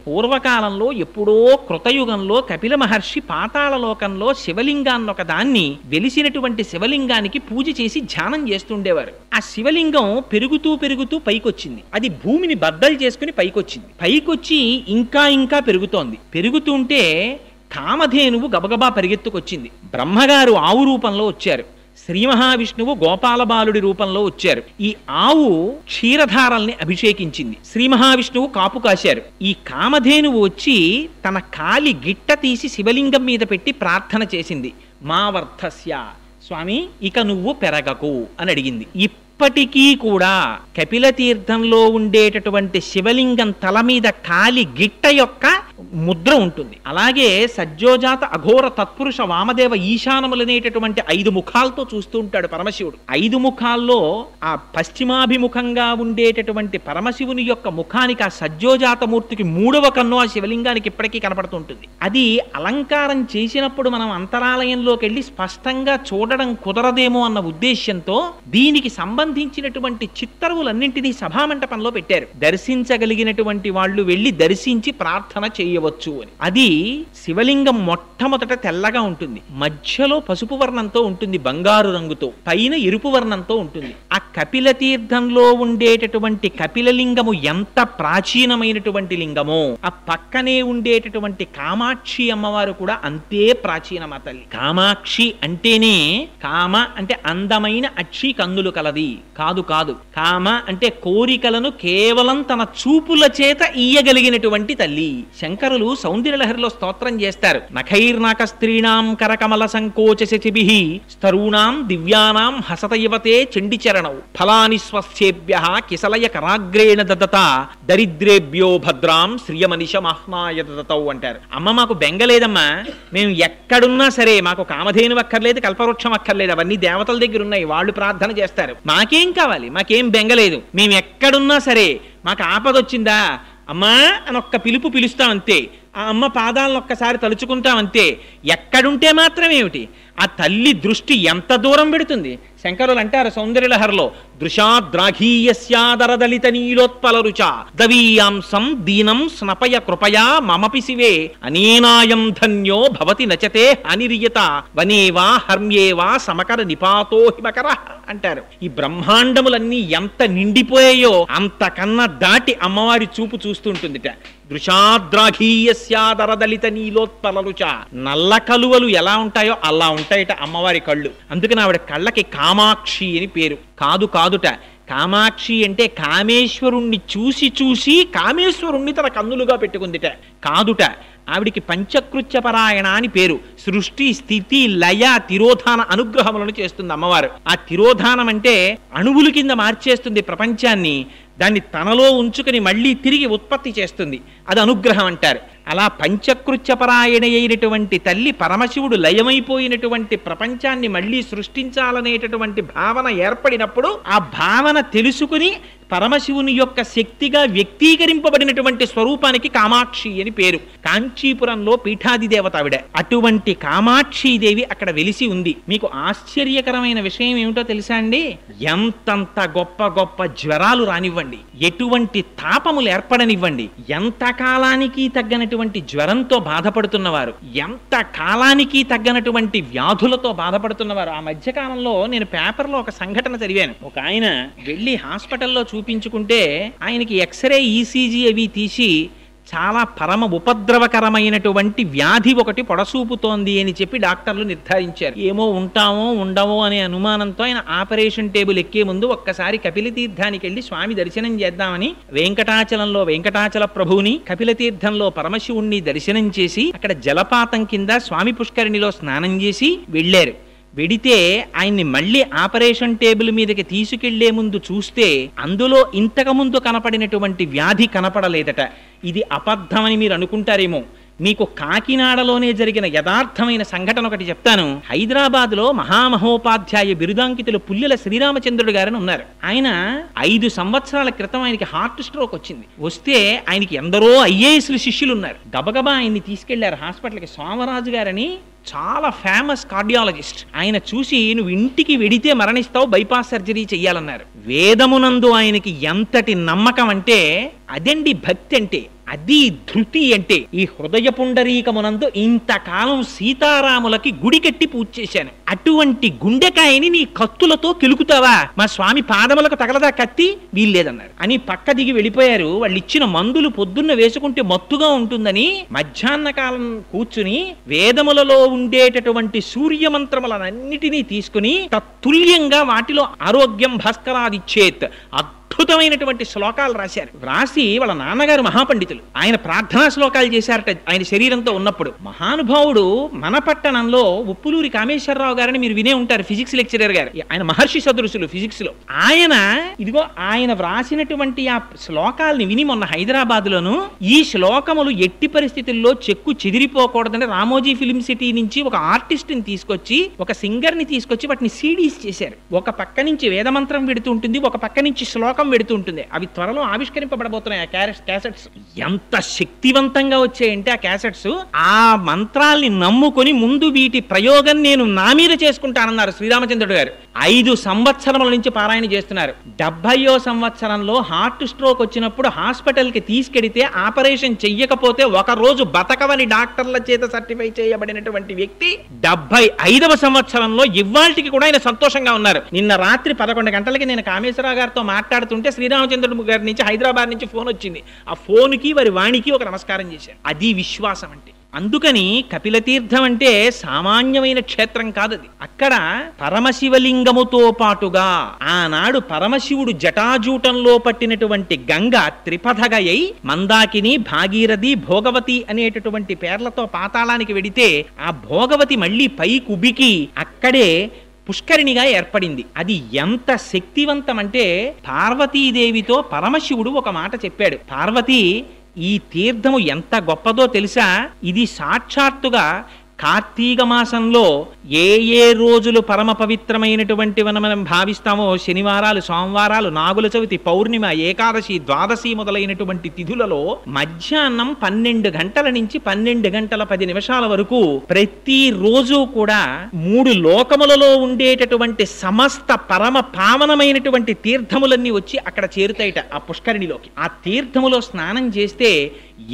పూర్వకాలంలో ఎప్పుడో కృతయుగంలో కపిల మహర్షి పాతాళ లోకంలో శివలింగాన్ని ఒక దాన్ని వెలిసినటువంటి శివలింగానికి పూజ చేసి ధ్యానం చేస్తుండేవారు. ఆ శివలింగం పెరుగుతూ పెరుగుతూ పైకొచ్చింది. అది భూమిని బద్దలు చేసుకుని పైకొచ్చింది. పైకొచ్చి ఇంకా ఇంకా పెరుగుతోంది. పెరుగుతుంటే కామధేనువు గబగబా పరిగెత్తుకొచ్చింది. బ్రహ్మగారు ఆవు రూపంలో వచ్చారు, శ్రీ మహావిష్ణువు గోపాలబాలుడి రూపంలో వచ్చారు. ఈ ఆవు క్షీరధారల్ని అభిషేకించింది, శ్రీ మహావిష్ణువు కాపు కాశారు. ఈ కామధేనువు వచ్చి తన కాలి గిట్ట తీసి శివలింగం మీద పెట్టి ప్రార్థన చేసింది. మా వర్ధస్య, స్వామి ఇక నువ్వు పెరగకు అని అడిగింది. ఇప్పటికీ కూడా కపిల తీర్థంలో ఉండేటటువంటి శివలింగం తల మీద కాలి గిట్ట యొక్క ముద్ర ఉంటుంది. అలాగే సజ్జోజాత అఘోర తత్పురుష వామదేవ ఈశానములనేటటువంటి 5 ముఖాలతో చూస్తూ ఉంటాడు పరమశివుడు. 5 ముఖాల్లో ఆ పశ్చిమాభిముఖంగా ఉండేటటువంటి పరమశివుని యొక్క ముఖానికి ఆ సజ్జోజాతమూర్తికి 3వ కన్ను ఆ శివలింగానికి ఇప్పటికీ కనపడుతుంటుంది. అది అలంకారం చేసినప్పుడు మనం అంతరాలయంలోకి వెళ్ళి స్పష్టంగా చూడడం కుదరదేమో అన్న ఉద్దేశ్యంతో దీనికి సంబంధించినటువంటి చిత్తరువులన్నింటినీ సభామంటపంలో పెట్టారు. దర్శించగలిగినటువంటి వాళ్ళు వెళ్ళి దర్శించి ప్రార్థన చేయవచ్చు అని. అది శివలింగం మొట్టమొదట తెల్లగా ఉంటుంది, మధ్యలో పసుపు వర్ణంతో ఉంటుంది, బంగారు రంగుతో, పైన ఎరుపు వర్ణంతో ఉంటుంది. ఆ కపిల తీర్థంలో ఉండేటటువంటి కపిలలింగము ఎంత ప్రాచీనమైనటువంటి లింగమో, ఆ పక్కనే ఉండేటటువంటి కామాక్షి అమ్మవారు కూడా అంతే ప్రాచీనమా తల్లి. కామాక్షి అంటేనే, కామ అంటే అందమైన అక్షి కన్నులు కలది కాదు కాదు. కామ అంటే కోరికలను కేవలం తన చూపుల చేత ఇయ్యగలిగినటువంటి తల్లి. శంకరులు సౌందర్యలహరిలో స్తోత్రం చేస్తారు. నఖైర్నాక స్త్రీణాం కరకమల సంకోచ శచిభిః స్తరూణాం దివ్యానాం హసత యువతే చండిచరణౌ ఫలాని స్వస్యేభ్య కిసలయ కరాగ్రేణ దదత దరిద్రేభ్యో భద్రాం శ్రియమనిష మహ్నాయ దదతౌ అంటారు. అమ్మ మాకు బెంగలేదమ్మా, మేము ఎక్కడున్నా సరే మాకు కామధేను అక్కర్లేదు, కల్పవృక్షం అక్కర్లేదు, అవన్నీ దేవతల దగ్గర ఉన్నాయి, వాళ్ళు ప్రార్థన చేస్తారు. మాకేం కావాలి, మాకేం బెంగలేదు, మేము ఎక్కడున్నా సరే మాకు ఆపదొచ్చిందా అమ్మా అని ఒక్క పిలుపు పిలుస్తామంతే, ఆ అమ్మ పాదాలను ఒక్కసారి తలుచుకుంటామంతే. ఎక్కడుంటే మాత్రమేమిటి, ఆ తల్లి దృష్టి ఎంత దూరం పెడుతుంది. శంకరులు అంటారు సౌందర్యలహరిలో, దృశాద్రాఘీయస్యాదరదలిత నీలోత్పల రుచ దవీయాంసం దీనం స్నపయ కృపయా మమపి శివే అనేనాయం ధన్యో భవతి నచతే అనిరియత వనేవా హర్మ్యేవా సమకర నిపాతో హిమకర అంటారు. ఈ బ్రహ్మాండములన్నీ ఎంత నిండిపోయాయో అంతకన్నా దాటి అమ్మవారి చూపు చూస్తుంటుందిట. దృశాద్రాఘీయస్యాదరదలిత నీలోత్పల రుచ, నల్ల కలువలు ఎలా ఉంటాయో అలా ఉంటాయట అమ్మవారి కళ్ళు. అందుకని ఆవిడ కళ్ళకి కామాక్షి అని పేరు. కాదుట, కామాక్షి అంటే కామేశ్వరుణ్ణి చూసి చూసి కామేశ్వరుణ్ణి తన కన్నులుగా పెట్టుకుందిట. కాదుట, ఆవిడికి పంచకృత్యపరాయణ అని పేరు. సృష్టి స్థితి లయ తిరోధాన అనుగ్రహములను చేస్తుంది అమ్మవారు. ఆ తిరోధానం అంటే అణువుల కింద మార్చేస్తుంది ప్రపంచాన్ని, దాన్ని తనలో ఉంచుకుని మళ్ళీ తిరిగి ఉత్పత్తి చేస్తుంది, అది అనుగ్రహం అంటారు. అలా పంచకృత్యపరాయణ అయినటువంటి తల్లి పరమశివుడు లయమైపోయినటువంటి ప్రపంచాన్ని మళ్ళీ సృష్టించాలనేటటువంటి భావన ఏర్పడినప్పుడు ఆ భావన తెలుసుకుని పరమశివుని యొక్క శక్తిగా వ్యక్తీకరింపబడినటువంటి స్వరూపానికి కామాక్షి అని పేరు. కాంచీపురంలో పీఠాది దేవత ఆవిడ. అటువంటి కామాక్షీదేవి అక్కడ వెలిసి ఉంది. మీకు ఆశ్చర్యకరమైన విషయం ఏమిటో తెలుసా అండి? ఎంతంత గొప్ప గొప్ప జ్వరాలు రానివ్వండి, ఎటువంటి తాపములు ఏర్పడనివ్వండి, ఎంత కాలానికి తగ్గనటువంటి జ్వరంతో బాధపడుతున్నవారు, ఎంత కాలానికి తగ్గనటువంటి వ్యాధులతో బాధపడుతున్నవారు. ఆ మధ్యకాలంలో నేను పేపర్లో ఒక సంఘటన చదివాను. ఒక ఆయన వెళ్ళి హాస్పిటల్లో చూపించుకుంటే ఆయనకి ఎక్స్రే ఈసీజీ అవి తీసి చాలా పరమ ఉపద్రవకరమైనటువంటి వ్యాధి ఒకటి పొడసూపుతోంది అని చెప్పి డాక్టర్లు నిర్ధారించారు. ఏమో ఉంటామో ఉండవో అనే అనుమానంతో ఆయన ఆపరేషన్ టేబుల్ ఎక్కే ముందు ఒక్కసారి కపిలతీర్థానికి వెళ్ళి స్వామి దర్శనం చేద్దామని వెంకటాచలంలో వెంకటాచల ప్రభువుని, కపిలతీర్థంలో పరమశివుణ్ణి దర్శనం చేసి అక్కడ జలపాతం కింద స్వామి పుష్కరిణిలో స్నానం చేసి వెళ్ళారు. వెడితే ఆయన్ని మళ్ళీ ఆపరేషన్ టేబుల్ మీదకి తీసుకెళ్లే ముందు చూస్తే అందులో ఇంతకుముందు కనపడినటువంటి వ్యాధి కనపడలేదట. ఇది అబద్ధమని మీరు అనుకుంటారేమో. మీకు కాకినాడలోనే జరిగిన యథార్థమైన సంఘటన ఒకటి చెప్తాను. హైదరాబాద్లో మహామహోపాధ్యాయ బిరుదాంకితులు పుల్లెల శ్రీరామచంద్రుడు గారని ఉన్నారు. ఆయన 5 సంవత్సరాల క్రితం ఆయనకి హార్ట్ స్ట్రోక్ వచ్చింది. వస్తే ఆయనకి ఎందరో ఐఏఎస్లు శిష్యులు ఉన్నారు. గబగబా ఆయన్ని తీసుకెళ్లారు హాస్పిటల్కి. సోమరాజు గారని చాలా ఫేమస్ కార్డియాలజిస్ట్. ఆయన చూసి నువ్వు ఇంటికి వెడితే మరణిస్తావు, బైపాస్ సర్జరీ చెయ్యాలన్నారు. వేదమునందు ఆయనకి ఎంతటి నమ్మకం అంటే అదండి భక్తి అంటే, అది ధృతి అంటే. ఈ హృదయ పుండరీకమునందు ఇంతకాలం సీతారాములకి గుడి కట్టి పూజ చేశాను, అటువంటి గుండెకాయని నీ కత్తులతో కెలుకుతావా? మా స్వామి పాదములకు తగలదా కత్తి? వీల్లేదన్నారు అని పక్క దిగి వెళ్ళిపోయారు. వాళ్ళు ఇచ్చిన మందులు పొద్దున్న వేసుకుంటే మత్తుగా ఉంటుందని మధ్యాహ్న కాలం కూర్చుని వేదములలో ఉండేటటువంటి సూర్యమంత్రములన్నిటినీ తీసుకుని తత్తుల్యంగా వాటిలో ఆరోగ్యం భాస్కరాదిచ్చేత్ అద్భుతమైనటువంటి శ్లోకాలు రాశారు. రాసి వాళ్ళ నాన్నగారు మహాపండితులు, ఆయన ప్రార్థనా శ్లోకాలు చేశారట ఆయన శరీరంతో ఉన్నప్పుడు. మహానుభావుడు మన పట్టణంలో ఉప్పులూరి కామేశ్వరరావు గారని మీరు వినే ఉంటారు, ఫిజిక్స్ లెక్చరర్ గారు. ఆయన మహర్షి సదృశులు ఫిజిక్స్ లో. ఆయన వ్రాసినటువంటి ఆ శ్లోకాలని విని మొన్న హైదరాబాద్ లోను ఈ శ్లోకములు ఎట్టి పరిస్థితుల్లో చెక్కు చెదిరిపోకూడదని రామోజీ ఫిలిం సిటీ నుంచి ఒక ఆర్టిస్ట్ ని తీసుకొచ్చి, ఒక సింగర్ ని తీసుకొచ్చి వాటిని సీడీస్ చేశారు. ఒక పక్క నుంచి వేదమంత్రం పెడుతూ ఉంటుంది, ఒక పక్క నుంచి శ్లోకం పెడుతూ ఉంటుంది. అవి త్వరలో ఆవిష్కరింపబడబోతున్నాయి ఆ క్యాసెట్స్. ఎంత శక్తివంతంగా వచ్చాయంటే ఆ క్యాసెట్స్, ఆ మంత్రాల్ని నమ్ముకొని ముందు వీటి ప్రయోగం నేను నా మీద చేసుకుంటానన్నారు శ్రీరామచంద్రుడు గారు. 5 సంవత్సరముల నుంచి పారాయణ చేస్తున్నారు. 70వ సంవత్సరంలో హార్ట్ స్ట్రోక్ వచ్చినప్పుడు హాస్పిటల్ కి తీసుకెడితే ఆపరేషన్ చెయ్యకపోతే ఒక రోజు బతకవని డాక్టర్ల చేత సర్టిఫై చేయబడినటువంటి వ్యక్తి 75వ సంవత్సరంలో ఇవాళకి కూడా ఆయన సంతోషంగా ఉన్నారు. నిన్న రాత్రి 11 గంటలకి నేను కామేశ్వరరావు గారితో మాట్లాడుతుంటే శ్రీరామచంద్రుడు గారి నుంచి హైదరాబాద్ నుంచి ఫోన్ వచ్చింది. ఆ ఫోన్కి వారి వాణికి ఒక నమస్కారం చేశారు. అది విశ్వాసం అంటే. అందుకని కపిలతీర్థం అంటే సామాన్యమైన క్షేత్రం కాదది. అక్కడ పరమశివలింగముతో పాటుగా ఆనాడు పరమశివుడు జటాజూటంలో పట్టినటువంటి గంగ త్రిపథగయై మందాకిని, భాగీరథి, భోగవతి అనేటటువంటి పేర్లతో పాతాళానికి వెడితే ఆ భోగవతి మళ్ళీ పైకుబికి అక్కడే పుష్కరిణిగా ఏర్పడింది. అది ఎంత శక్తివంతమంటే పార్వతీదేవితో పరమశివుడు ఒక మాట చెప్పాడు. పార్వతి, ఈ తీర్థము ఎంత గొప్పదో తెలుసా? ఇది సాక్షాత్తుగా కార్తీక మాసంలో ఏ ఏ రోజులు పరమ పవిత్రమైనటువంటి మనం భావిస్తామో, శనివారాలు, సోమవారాలు, నాగుల చవితి, పౌర్ణిమ, ఏకాదశి, ద్వాదశి మొదలైనటువంటి తిథులలో మధ్యాహ్నం 12 గంటల నుంచి 12 గంటల 10 నిమిషాల వరకు ప్రతిరోజు కూడా 3 లోకములలో ఉండేటటువంటి సమస్త పరమ పావనమైనటువంటి తీర్థములన్నీ వచ్చి అక్కడ చేరుతాయిట ఆ పుష్కరిణిలోకి. ఆ తీర్థములో స్నానం చేస్తే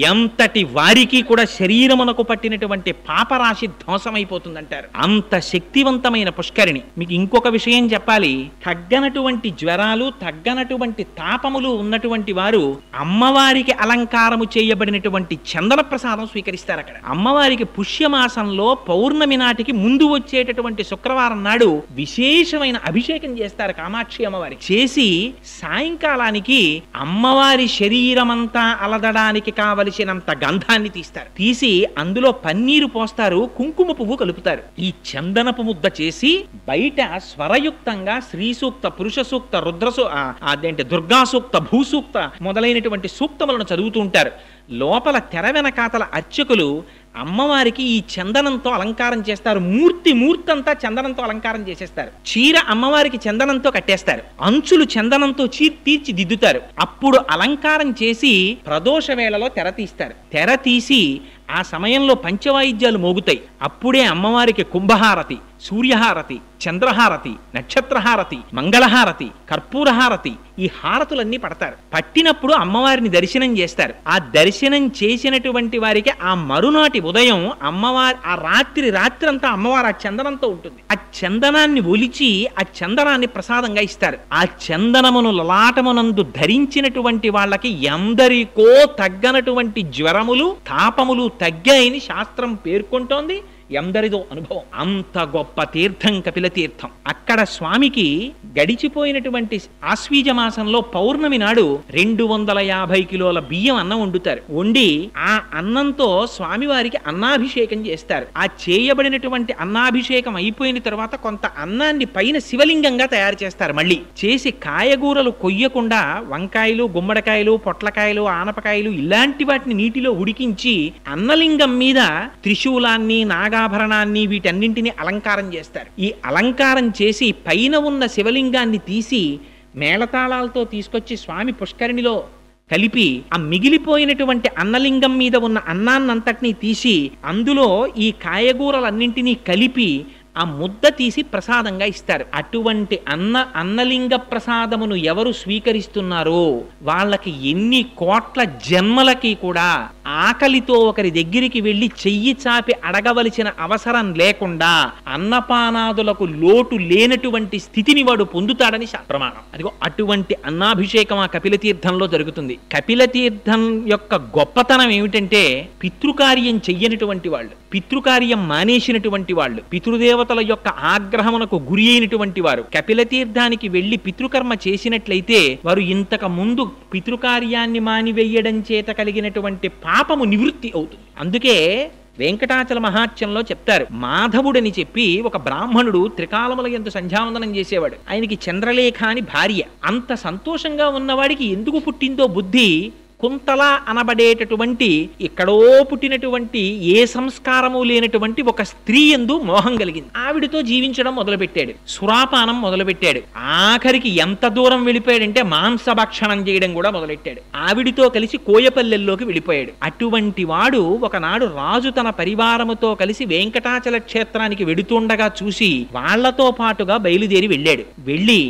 ఎంతటి వారికి కూడా శరీరమునకు పట్టినటువంటి పాపరాశి ధ్వంసమైపోతుందంటారు. అంత శక్తివంతమైన పుష్కరిణి. మీకు ఇంకొక విషయం చెప్పాలి. తగ్గనటువంటి జ్వరాలు, తగ్గనటువంటి తాపములు ఉన్నటువంటి వారు అమ్మవారికి అలంకారము చేయబడినటువంటి చందన ప్రసాదం స్వీకరిస్తారు అక్కడ. అమ్మవారికి పుష్యమాసంలో పౌర్ణమి నాటికి ముందు వచ్చేటటువంటి శుక్రవారం నాడు విశేషమైన అభిషేకం చేస్తారు కామాక్షి అమ్మవారికి. చేసి సాయంకాలానికి అమ్మవారి శరీరమంతా అలదడానికి కావలసినంత గంధాన్ని తీస్తారు. తీసి అందులో పన్నీరు పోస్తారు, కుంకుమ పువ్వు కలుపుతారు. ఈ చందనపు ముద్ద చేసి బయట స్వరయుక్తంగా శ్రీ సూక్త, పురుష సూక్త, అదేంటి దుర్గా సూక్త, భూసూక్త మొదలైనటువంటి సూక్తములను చదువుతూ ఉంటారు. లోపల తెర వెనకాతల అర్చకులు అమ్మవారికి ఈ చందనంతో అలంకారం చేస్తారు. మూర్తంతా చందనంతో అలంకారం చేసేస్తారు. చీర అమ్మవారికి చందనంతో కట్టేస్తారు. అంచులు చందనంతో తీర్చిదిద్దుతారు. అప్పుడు అలంకారం చేసి ప్రదోష వేళలో తెర తీస్తారు. తెర తీసి ఆ సమయంలో పంచవాయిద్యాలు మోగుతాయి. అప్పుడే అమ్మవారికి కుంభహారతి, సూర్యహారతి, చంద్రహారతి, నక్షత్రహారతి, మంగళహారతి, కర్పూరహారతి, ఈ హారతులన్నీ పడతారు. పట్టినప్పుడు అమ్మవారిని దర్శనం చేస్తారు. ఆ దర్శనం చేసినటువంటి వారికి ఆ మరునాటి ఉదయం అమ్మవారి ఆ రాత్రంతా అమ్మవారు ఆ చందనంతో ఉంటుంది. ఆ చందనాన్ని ఒలిచి ఆ చందనాన్ని ప్రసాదంగా ఇస్తారు. ఆ చందనమును లలాటమునందు ధరించినటువంటి వాళ్ళకి ఎందరికో తగ్గనటువంటి జ్వరములు, తాపములు తగ్గాయని శాస్త్రం పేర్కొంటోంది. ఎందరిదో అనుభవం. అంత గొప్ప తీర్థం కపిల తీర్థం. అక్కడ స్వామికి గడిచిపోయినటువంటి ఆశ్వీజ మాసంలో పౌర్ణమి నాడు 250 కిలోల బియ్యం అన్నం వండుతారు. వండి ఆ అన్నంతో స్వామివారికి అన్నాభిషేకం చేస్తారు. ఆ చేయబడినటువంటి అన్నాభిషేకం అయిపోయిన తర్వాత కొంత అన్నాన్ని పైన శివలింగంగా తయారు చేస్తారు. మళ్ళీ చేసి కాయగూరలు కొయ్యకుండా వంకాయలు, గుమ్మడికాయలు, పొట్లకాయలు, ఆనపకాయలు ఇలాంటి వాటిని నీటిలో ఉడికించి అన్నలింగం మీద త్రిశూలాన్ని, నాగాభరణాన్ని, వీటన్నింటినీ అలంకారం చేస్తారు. ఈ అలంకారం చేసి పైన ఉన్న శివలింగాన్ని తీసి మేళతాళాలతో తీసుకొచ్చి స్వామి పుష్కరిణిలో కలిపి ఆ మిగిలిపోయినటువంటి అన్నలింగం మీద ఉన్న అన్నాన్నంతటినీ తీసి అందులో ఈ కాయగూరలన్నింటినీ కలిపి ఆ ముద్ద తీసి ప్రసాదంగా ఇస్తారు. అటువంటి అన్నలింగ ప్రసాదమును ఎవరు స్వీకరిస్తున్నారో వాళ్ళకి ఎన్ని కోట్ల జన్మలకి కూడా ఆకలితో ఒకరి దగ్గరికి వెళ్లి చెయ్యి చాపి అడగవలసిన అవసరం లేకుండా అన్నపానాదులకు లోటు లేనటువంటి స్థితిని వాడు పొందుతాడని ప్రమాణం. అదిగో అటువంటి అన్నాభిషేకం ఆ కపిలతీర్థంలో జరుగుతుంది. కపిలతీర్థం యొక్క గొప్పతనం ఏమిటంటే పితృకార్యం చెయ్యనటువంటి వాళ్ళు, పితృకార్యం మానేసినటువంటి వాళ్ళు, పితృదేవతల యొక్క ఆగ్రహమునకు గురి అయినటువంటి వారు కపిలతీర్థానికి వెళ్లి పితృకర్మ చేసినట్లయితే వారు ఇంతకు ముందు పితృకార్యాన్ని మానివేయడం చేత కలిగినటువంటి పాపము నివృత్తి అవుతుంది. అందుకే వెంకటాచల మహాత్యంలో చెప్తారు. మాధవుడని చెప్పి ఒక బ్రాహ్మణుడు త్రికాలముల యందు సంధ్యావందనం చేసేవాడు. ఆయనకి చంద్రలేఖ అని భార్య. అంత సంతోషంగా ఉన్నవాడికి ఎందుకు పుట్టిందో బుద్ధి కుంతల అనబడేటటువంటి ఎక్కడో పుట్టినటువంటి ఏ సంస్కారము లేనటువంటి ఒక స్త్రీ యందు మోహం కలిగింది. ఆవిడతో జీవించడం మొదలుపెట్టాడు. సురాపానం మొదలుపెట్టాడు. ఆఖరికి ఎంత దూరం వెళ్ళిపోయాడంటే మాంసభక్షణం చేయడం కూడా మొదలెట్టాడు. ఆవిడితో కలిసి కోయపల్లెల్లోకి వెళ్ళిపోయాడు. అటువంటి వాడు ఒకనాడు రాజు తన పరివారముతో కలిసి వెంకటాచల క్షేత్రానికి వెడుతుండగా చూసి వాళ్లతో పాటుగా బయలుదేరి వెళ్ళాడు. వెళ్ళి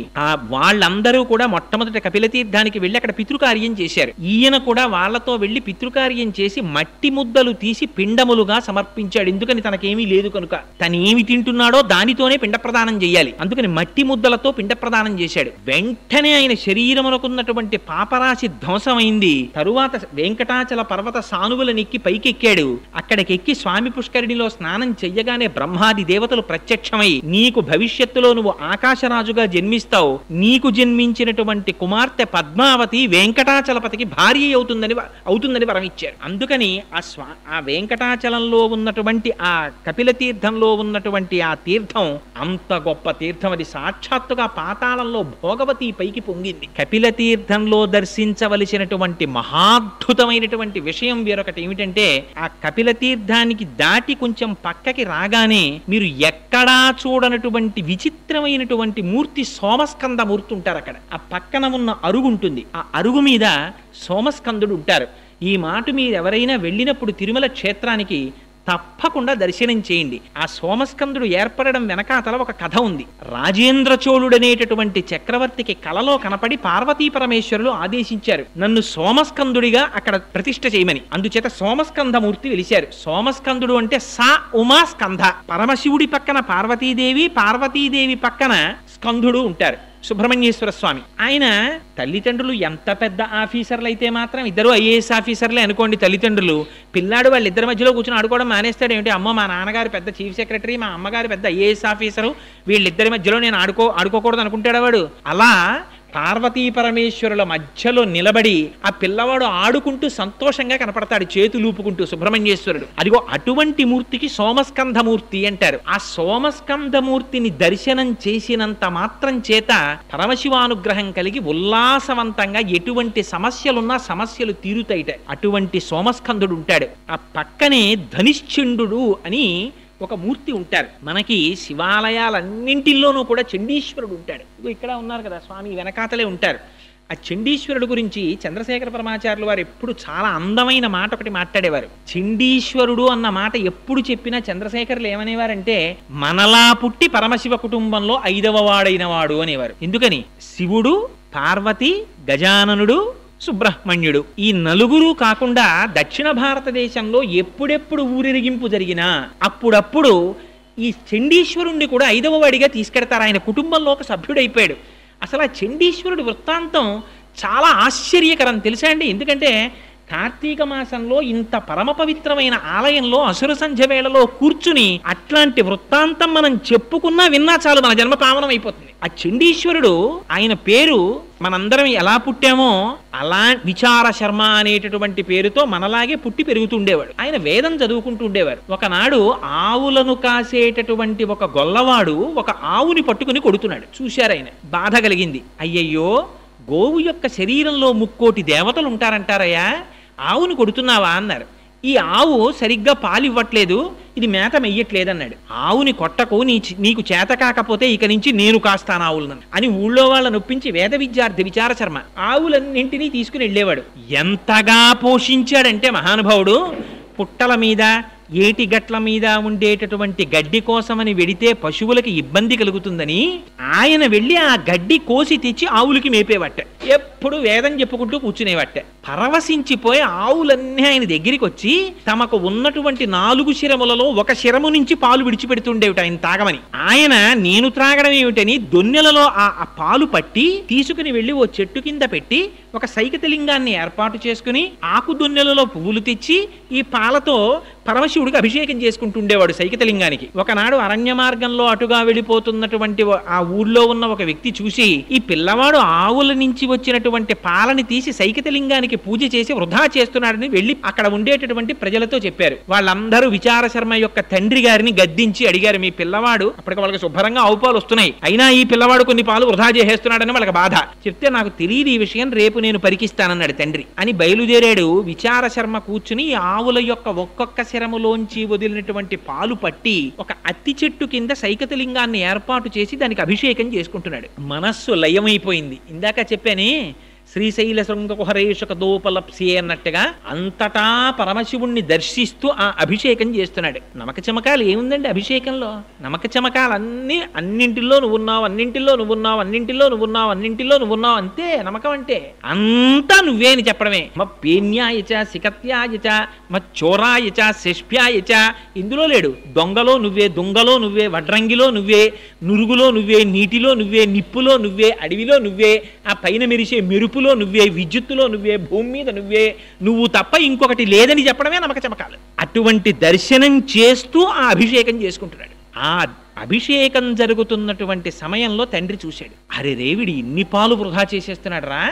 వాళ్ళందరూ కూడా మొట్టమొదటి కపిలతీర్థానికి వెళ్ళి అక్కడ పితృకార్యం చేశారు. ఈయన కూడా వాళ్లతో వెళ్లి పితృకార్యం చేసి మట్టి ముద్దలు తీసి పిండములుగా సమర్పించాడు. ఎందుకని తనకేమీ లేదు కనుక. తనేమి తింటున్నాడో దానితోనే పిండ ప్రదానం చేయాలి. అందుకని మట్టి ముద్దలతో పిండ ప్రదానం చేశాడు. వెంటనే ఆయన శరీరమునకున్నటువంటి పాపరాశి ధ్వంసమైంది. తరువాత వెంకటాచల పర్వత సానువులనెక్కి పైకెక్కాడు. అక్కడికెక్కి స్వామి పుష్కరిణిలో స్నానం చెయ్యగానే బ్రహ్మాది దేవతలు ప్రత్యక్షమై నీకు భవిష్యత్తులో నువ్వు ఆకాశరాజుగా జన్మిస్తావు, నీకు జన్మించినటువంటి కుమార్తె పద్మావతి వెంకటాచలపతికి భార్య అవుతుందని వరం ఇచ్చారు. అందుకని ఆ వెంకటాచలంలో ఉన్నటువంటి ఆ కపిల తీర్థంలో ఉన్నటువంటి ఆ తీర్థం అంత గొప్ప తీర్థం. అది సాక్షాత్తుగా పాతాళంలో భోగవతి పైకి పొంగింది. కపిల తీర్థంలో దర్శించవలసినటువంటి మహాద్భుతమైనటువంటి విషయం వేరొకటి ఏమిటంటే, ఆ కపిల తీర్థానికి దాటి కొంచెం పక్కకి రాగానే మీరు ఎక్కడా చూడనటువంటి విచిత్రమైనటువంటి మూర్తి సోమస్కంద మూర్తి ఉంటారు అక్కడ. ఆ పక్కన ఉన్న అరుగు ఉంటుంది. ఆ అరుగు మీద సోమస్కందుడు ఉంటారు. ఈ మాట మీరు ఎవరైనా వెళ్ళినప్పుడు తిరుమల క్షేత్రానికి తప్పకుండా దర్శనం చేయండి. ఆ సోమస్కందుడు ఏర్పడడం వెనకాతల ఒక కథ ఉంది. రాజేంద్ర చోళుడనేటటువంటి చక్రవర్తికి కలలో కనపడి పార్వతీ పరమేశ్వరులు ఆదేశించారు, నన్ను సోమస్కందుడిగా అక్కడ ప్రతిష్ఠ చేయమని. అందుచేత సోమస్కంధమూర్తి వెలిశారు. సోమస్కందుడు అంటే సా ఉమా స్కంధ. పరమశివుడి పక్కన పార్వతీదేవి, పార్వతీదేవి పక్కన స్కంధుడు ఉంటారు, సుబ్రహ్మణ్యేశ్వర స్వామి. ఆయన తల్లిదండ్రులు ఎంత పెద్ద ఆఫీసర్లు అయితే మాత్రం, ఇద్దరు ఐఏఎస్ ఆఫీసర్లే అనుకోండి తల్లిదండ్రులు, పిల్లాడు వాళ్ళిద్దరి మధ్యలో కూర్చొని ఆడుకోవడం మానేస్తాడు ఏమిటి? అమ్మో మా నాన్నగారు పెద్ద చీఫ్ సెక్రటరీ, మా అమ్మగారు పెద్ద ఐఏఎస్ ఆఫీసరు, వీళ్ళిద్దరి మధ్యలో నేను ఆడుకోకూడదు అనుకుంటాడు వాడు. అలా పార్వతీ పరమేశ్వరుల మధ్యలో నిలబడి ఆ పిల్లవాడు ఆడుకుంటూ సంతోషంగా కనపడతాడు, చేతులూపుకుంటూ సుబ్రహ్మణ్యేశ్వరుడు. అదిగో అటువంటి మూర్తికి సోమస్కంధమూర్తి అంటారు. ఆ సోమస్కంధమూర్తిని దర్శనం చేసినంత మాత్రం చేత పరమశివానుగ్రహం కలిగి ఉల్లాసవంతంగా ఎటువంటి సమస్యలున్నా సమస్యలు తీరుతాయిట. అటువంటి సోమస్కంధుడు ఉంటాడు. ఆ పక్కనే ధనిశ్చండు అని ఒక మూర్తి ఉంటారు. మనకి శివాలయాలన్నింటిలోనూ కూడా చండీశ్వరుడు ఉంటాడు. ఇక్కడ ఉన్నారు కదా స్వామి, వెనకాతలే ఉంటారు. ఆ చండీశ్వరుడు గురించి చంద్రశేఖర పరమాచార్యులు వారు ఎప్పుడు చాలా అందమైన మాట ఒకటి మాట్లాడేవారు. చండీశ్వరుడు అన్న మాట ఎప్పుడు చెప్పినా చంద్రశేఖరులు ఏమనేవారంటే, మనలా పుట్టి పరమశివ కుటుంబంలో 5వ వాడైన వాడు అనేవారు. ఎందుకని? శివుడు, పార్వతి, గజాననుడు, సుబ్రహ్మణ్యుడు, ఈ నలుగురు కాకుండా దక్షిణ భారతదేశంలో ఎప్పుడెప్పుడు ఊరిరిగింపు జరిగినా అప్పుడప్పుడు ఈ చండీశ్వరుణ్ణి కూడా 5వ వాడిగా తీసుకెడతారు. ఆయన కుటుంబంలో ఒక సభ్యుడైపోయాడు. అసలు ఆ చండీశ్వరుడి వృత్తాంతం చాలా ఆశ్చర్యకరం తెలుసా అండి. ఎందుకంటే కార్తీక మాసంలో ఇంత పరమ పవిత్రమైన ఆలయంలో అసుర సంధ్య వేళలో కూర్చుని అట్లాంటి వృత్తాంతం మనం చెప్పుకున్నా విన్నా చాలు, మన జన్మ పావనం అయిపోతుంది. ఆ చండీశ్వరుడు, ఆయన పేరు మనందరం ఎలా పుట్టామో అలా విచార శర్మ అనేటటువంటి పేరుతో మనలాగే పుట్టి పెరుగుతుండేవాడు. ఆయన వేదం చదువుకుంటూ ఉండేవారు. ఒకనాడు ఆవులను కాసేటటువంటి ఒక గొల్లవాడు ఒక ఆవుని పట్టుకుని కొడుతున్నాడు. చూశారు ఆయన, బాధ కలిగింది. అయ్యయ్యో, గోవు యొక్క శరీరంలో 3,000,000 దేవతలు ఉంటారంటారయ్యా, ఆవును కొడుతున్నావా అన్నారు. ఈ ఆవు సరిగ్గా పాలివ్వట్లేదు, ఇది మేత మెయ్యట్లేదన్నాడు. ఆవుని కొట్టకు, నీకు చేత కాకపోతే ఇక నుంచి నేను కాస్తాను ఆవులను అని ఊళ్ళో వాళ్ళని ఒప్పించి వేద విద్యార్థి విచార శర్మ ఆవులన్నింటినీ తీసుకుని వెళ్ళేవాడు. ఎంతగా పోషించాడంటే మహానుభావుడు, పుట్టల మీద ఏటి గట్ల మీద ఉండేటటువంటి గడ్డి కోసమని వెడితే పశువులకి ఇబ్బంది కలుగుతుందని ఆయన వెళ్ళి ఆ గడ్డి కోసి తెచ్చి ఆవులకి మేపేవట్ట. ఎప్పుడు వేదం చెప్పుకుంటూ కూర్చునేవట్ట. పరవశించిపోయి ఆవులన్నీ ఆయన దగ్గరికి వచ్చి తమకు ఉన్నటువంటి 4 శిరములలో ఒక శిరము నుంచి పాలు విడిచిపెడుతుండేవిట ఆయన తాగమని. ఆయన నేను త్రాగడం ఏమిటని దొన్నెలలో ఆ పాలు పట్టి తీసుకుని వెళ్ళి ఓ చెట్టు కింద పెట్టి ఒక సైకతలింగాన్ని ఏర్పాటు చేసుకుని ఆకు దొన్నెలలో పువ్వులు తెచ్చి ఈ పాలతో పరమశివుడికి అభిషేకం చేసుకుంటుండేవాడు సైకతలింగానికి. ఒకనాడు అరణ్య మార్గంలో అటుగా వెళ్ళిపోతున్నటువంటి ఆ ఊళ్ళో ఉన్న ఒక వ్యక్తి చూసి ఈ పిల్లవాడు ఆవుల నుంచి వచ్చినటువంటి పాలని తీసి సైకతలింగానికి పూజ చేసి వృధా చేస్తున్నాడని వెళ్ళి అక్కడ ఉండేటటువంటి ప్రజలతో చెప్పారు. వాళ్ళందరూ విచార శర్మ యొక్క తండ్రి గారిని గద్దించి అడిగారు, మీ పిల్లవాడు, అప్పటికి వాళ్ళకి శుభ్రంగా ఆవు పాలు వస్తున్నాయి, అయినా ఈ పిల్లవాడు కొన్ని పాలు వృధా చేసేస్తున్నాడని వాళ్ళకి బాధ. చెప్తే నాకు తెలియదు ఈ విషయం, రేపు నేను పరికిస్తానన్నాడు తండ్రి అని బయలుదేరాడు. విచార శర్మ కూర్చుని ఆవుల యొక్క ఒక్కొక్క శరములోంచి వదిలినటువంటి పాలు పట్టి ఒక అత్తి చెట్టు కింద సైకతలింగాన్ని ఏర్పాటు చేసి దానికి అభిషేకం చేసుకుంటున్నాడు. మనస్సు లయమైపోయింది. ఇందాక చెప్పానే శ్రీశైల శృంగకుహరేషుక దోపలప్సి అన్నట్టుగా అంతటా పరమశివుణ్ణి దర్శిస్తూ ఆ అభిషేకం చేస్తున్నాడు. నమక చమకాలు ఏముందండి అభిషేకంలో? నమక చమకాలన్నీ అన్నింటిలో నువ్వున్నావు, అన్నింటిలో నువ్వున్నావు, అన్నింటిలో నువ్వున్నావు, అన్నింటిలో నువ్వున్నావు, అంతే నమ్మకం అంటే. అంతా నువ్వే అని చెప్పడమే. పేన్యాయచ సికత్యాయచ చోరాయచ శిష్ప్యాయచ, ఇందులో లేడు. దొంగలో నువ్వే, దొంగలో నువ్వే, వడ్రంగిలో నువ్వే, నురుగులో నువ్వే, నీటిలో నువ్వే, నిప్పులో నువ్వే, అడవిలో నువ్వే, ఆ పైన మెరిసే మెరుపులో నువ్వే, విద్యుత్తులో నువ్వే, భూమి మీద నువ్వే, నువ్వు తప్ప ఇంకొకటి లేదని చెప్పడమే నమక చమకాలు. అటువంటి దర్శనం చేస్తూ ఆ అభిషేకం చేసుకుంటున్నాడు. ఆ అభిషేకం జరుగుతున్నటువంటి సమయంలో తండ్రి చూశాడు. అరే రేవిడి ఇన్ని పాలు వృధా చేసేస్తున్నాడు రా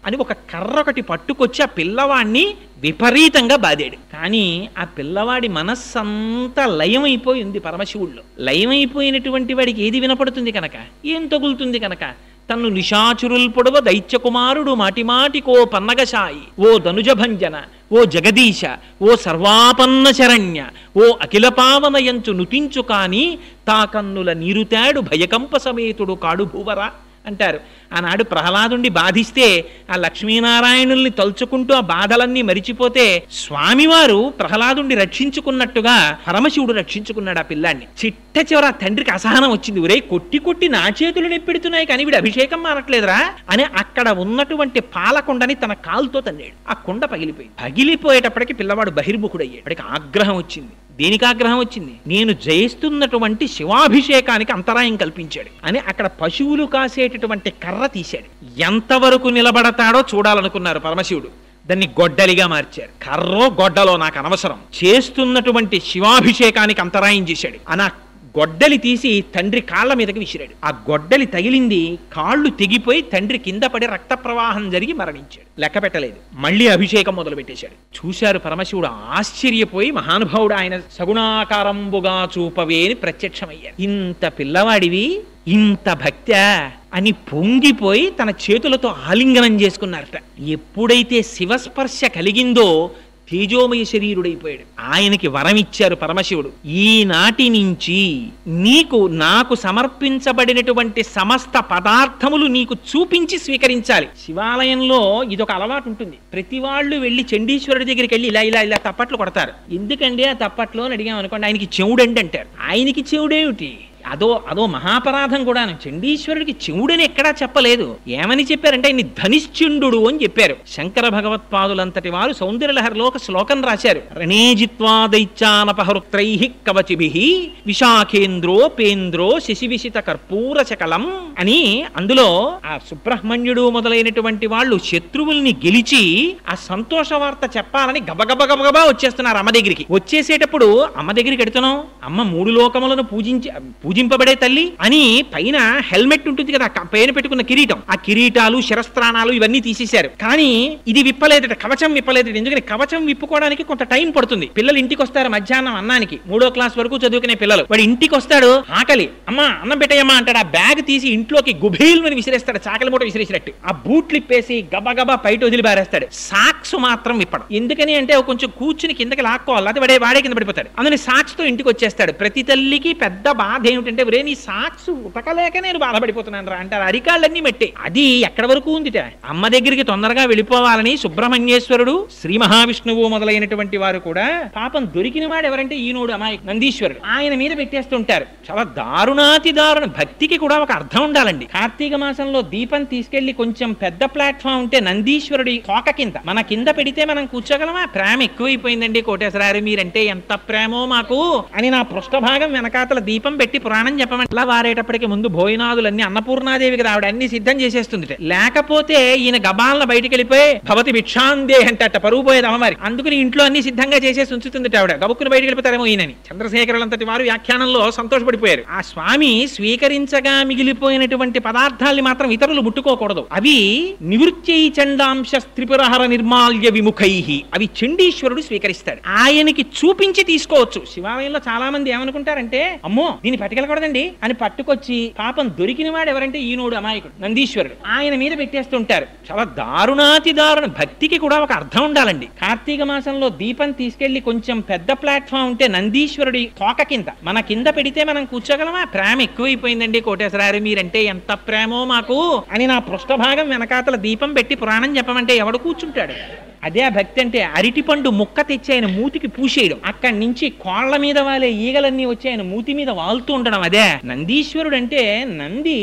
అని ఒక కర్ర ఒకటి పట్టుకొచ్చి ఆ పిల్లవాడిని విపరీతంగా బాదాడు. కానీ ఆ పిల్లవాడి మనస్సంతా లయమైపోయింది పరమశివుల్లో. లయమైపోయినటువంటి వాడికి ఏది వినపడుతుంది కనుక, ఏం తగులుతుంది కనుక? తన్ను నిశాచురుల్ పొడవ దైత్యకుమారుడు మాటిమాటికో పన్నగశాయి, ఓ ధనుజభంజన, ఓ జగదీశ, ఓ సర్వాపన్న శరణ్య, ఓ అఖిల పావనయంచు నుతించు కాని తా కన్నుల నీరుతాడు భయకంప సమేతుడు కాడు భూవరా అంటారు. ఆనాడు ప్రహ్లాదుండి బాధిస్తే ఆ లక్ష్మీనారాయణుల్ని తలుచుకుంటూ ఆ బాధలన్నీ మరిచిపోతే స్వామివారు ప్రహ్లాదుండి రక్షించుకున్నట్టుగా పరమశివుడు రక్షించుకున్నాడు ఆ పిల్లాన్ని. చిట్ట చివర తండ్రికి అసహనం వచ్చింది. ఒరే కొట్టి కొట్టి నా చేతులు నెప్పెడుతున్నాయి కానీ వీడు అభిషేకం మానట్లేదురా అని అక్కడ ఉన్నటువంటి పాలకొండని తన కాలుతో తన్నాడు. ఆ కొండ పగిలిపోయింది. పగిలిపోయేటప్పటికి పిల్లవాడు బహిర్ముఖుడయ్యాడు. వాడికి ఆగ్రహం వచ్చింది. దేనికి ఆగ్రహం వచ్చింది? నేను జయిస్తున్నటువంటి శివాభిషేకానికి అంతరాయం కల్పించాడు అని అక్కడ పశువులు కాసేటటువంటి కర్ర తీశాడు. ఎంతవరకు నిలబడతాడో చూడాలనుకున్నారు పరమశివుడు. దాన్ని గొడ్డలిగా మార్చారు. కర్రో గొడ్డలో నాకు అనవసరం, చేస్తున్నటువంటి శివాభిషేకానికి అంతరాయం చేశాడు అని గొడ్డలి తీసి తండ్రి కాళ్ళ మీదకి విసిరాడు. ఆ గొడ్డలి తగిలింది, కాళ్ళు తెగిపోయి తండ్రి కింద పడి రక్త ప్రవాహం జరిగి మరణించాడు. లెక్క పెట్టలేదు. మళ్ళీ అభిషేకం మొదలు పెట్టేశాడు. చూశారు పరమశివుడు, ఆశ్చర్యపోయి మహానుభావుడు ఆయన సగుణాకారంబుగా చూపవే అని ప్రత్యక్షమయ్యారు. ఇంత పిల్లవాడివి ఇంత భక్త్యా అని పొంగిపోయి తన చేతులతో ఆలింగనం చేసుకున్నారట. ఎప్పుడైతే శివస్పర్శ కలిగిందో తేజోమయ శరీరుడైపోయాడు. ఆయనకి వరం ఇచ్చారు పరమశివుడు, ఈనాటి నుంచి నీకు నాకు సమర్పించబడినటువంటి సమస్త పదార్థములు నీకు చూపించి స్వీకరించాలి. శివాలయంలో ఇదొక అలవాటు ఉంటుంది. ప్రతి వాళ్ళు వెళ్ళి చండీశ్వరుడి దగ్గరికి వెళ్ళి ఇలా ఇలా ఇలా తప్పట్లు కొడతారు. ఎందుకండి ఆ తప్పట్లు అని అడిగాం అనుకోండి, ఆయనకి చెవుడండి అంటారు. ఆయనకి చెవుడేమిటి? అదో మహాపరాధం కూడాను. చండీశ్వరుడికి చెవుడని ఎక్కడా చెప్పలేదు. ఏమని చెప్పారంటే ఆయన్ని ధనిశ్చండు అని చెప్పారు. శంకర భగవత్పాదులంతటి వారు సౌందర్యలహరిలో ఒక శ్లోకం రాశారు. రణేజిత్వా దైత్యానపహృత్రైః కవచిభిః విశాఖేంద్రో పేంద్రో శశివిశిత కర్పూర శకలం అని అందులో ఆ సుబ్రహ్మణ్యుడు మొదలైనటువంటి వాళ్ళు శత్రువుల్ని గెలిచి ఆ సంతోష వార్త చెప్పాలని గబగబగబగబా వచ్చేస్తున్నారు అమ్మ దగ్గరికి. వచ్చేసేటప్పుడు అమ్మ దగ్గరికి ఎడుతున్నాం, అమ్మ మూడు లోకములను పూజింపబడే తల్లి అని పైన హెల్మెట్ ఉంటుంది కదా, పైన పెట్టుకున్న కిరీటం, ఆ కిరీటాలు శిరస్త్రాణాలు ఇవన్నీ తీసేశారు. కానీ ఇది విప్పలేదట, కవచం విప్పలేదట. ఎందుకని? కవచం విప్పుకోవడానికి కొంత టైం పడుతుంది. పిల్లలు ఇంటికి వస్తారు మధ్యాహ్నం అన్నానికి, 3వ క్లాస్ వరకు చదువుకునే పిల్లలు. వాడు ఇంటికి వస్తాడు, ఆకలి, అమ్మా అన్నం పెట్టయ్యమ్మా అంటాడు. ఆ బ్యాగ్ తీసి ఇంట్లోకి గుభీల్మని విసిరేస్తాడు, చాకలి మూట విసిరేసినట్టు. ఆ బూట్లు ఇప్పేసి గబగబా బయట వదిలి బారేస్తాడు. సాక్స్ మాత్రం విప్పడం. ఎందుకని అంటే కొంచెం కూర్చుని కిందకి లాక్కోవాలి, అది వాడే కింద పడిపోతాడు. అందుకని సాక్స్ తో ఇంటికి వచ్చేస్తాడు. ప్రతి తల్లికి పెద్ద బాధ ఏమిటంటే, ఒరే నీ సాక్స్ ఉతకలేక నేను బాధపడిపోతున్నాను రా అంటారు. అరికాళ్ళన్నీ మెట్టే. అది ఎక్కడ వరకు ఉందిట? అమ్మ దగ్గరికి తొందరగా వెళ్ళిపోవాలని సుబ్రహ్మణ్యేశ్వరుడు, శ్రీ మహావిష్ణువు మొదలైనటువంటి వారు కూడా పాపం దొరికిన వాడు ఎవరంటే ఈనోడు అమాయకు నందీశ్వరుడు, ఆయన మీద పెట్టేస్తుంటారు. చాలా దారుణాతి దారుణ. భక్తికి కూడా ఒక అర్థం ఉండాలండి. కార్తీక మాసంలో దీపం తీసుకెళ్లి కొంచెం పెద్ద ప్లాట్ఫామ్ ఉంటే నందీశ్వరుడి తోక కింద మన కింద పెడితే మనం కూర్చోగలమా? ప్రేమ ఎక్కువైపోయిందండి కోటేశ్వరారు, మీరంటే ఎంత ప్రేమో మాకు అని నా పృష్ఠభాగం వెనకాతల దీపం పెట్టి పురాణం చెప్పమంటే అలా వారేటప్పటికి ముందు భోజనాదులన్నీ అన్నపూర్ణాదేవికి రావడ అన్ని సిద్ధం చేసేస్తుంది. లేకపోతే ఈయన గబాలన బయటికి వెళ్ళిపోయి భవతి భిక్షాందే అంటట, పరువు పోయేది అమ్మవారి. అందుకని ఇంట్లో అన్ని సిద్ధంగా చేసేసి ఉంచుతుంది ఆవిడ. గబుక్కుని బయటికి వెళ్ళిపోతారేమో ఈయనని. చంద్రశేఖరులంతటి వారు వ్యాఖ్యానంలో సంతోషపడిపోయారు. ఆ స్వామి స్వీకరించగా మిగిలిపోయినటువంటి పదార్థాల్ని మాత్రం ఇతరులు ముట్టుకోకూడదు. అవి నివృత్యై చండాంశ త్రిపురహర నిర్మాల్య విముఖైః, అవి చండీశ్వరుడు స్వీకరిస్తాడు. ఆయనకి చూపించి తీసుకోవచ్చు. శివాలయంలో చాలా మంది ఏమనుకుంటారంటే, అమ్మో దీన్ని పట్టుకెళ్ళి పట్టుకెళ్ళకూడదండి అని పట్టుకొచ్చి పాపం దొరికిన వాడు ఎవరంటే ఈనోడు అమాయకుడు నందీశ్వరుడు ఆయన మీద పెట్టేస్తుంటారు. చాలా దారుణాతి దారుణ. భక్తికి కూడా ఒక అర్థం ఉండాలండి. కార్తీక మాసంలో దీపం తీసుకెళ్లి కొంచెం పెద్ద ప్లాట్ఫామ్ ఉంటే నందీశ్వరుడి తోక కింద మన కింద పెడితే మనం కూర్చోగలమా? ప్రేమ ఎక్కువైపోయిందండి కోటేశ్వరారు, మీరంటే ఎంత ప్రేమో మాకు అని నా పృష్ఠభాగం వెనకాతల దీపం పెట్టి పురాణం చెప్పమంటే ఎవడు కూర్చుంటాడు? అదే ఆ భక్తి అంటే. అరటిపండు ముక్క తెచ్చి ఆయన మూతికి పూసేయడం, అక్కడి నుంచి కోళ్ల మీద వాలే ఈగలన్నీ వచ్చి ఆయన మూతి మీద వాలుతూ ఉండడం. అదే నందీశ్వరుడు అంటే. నంది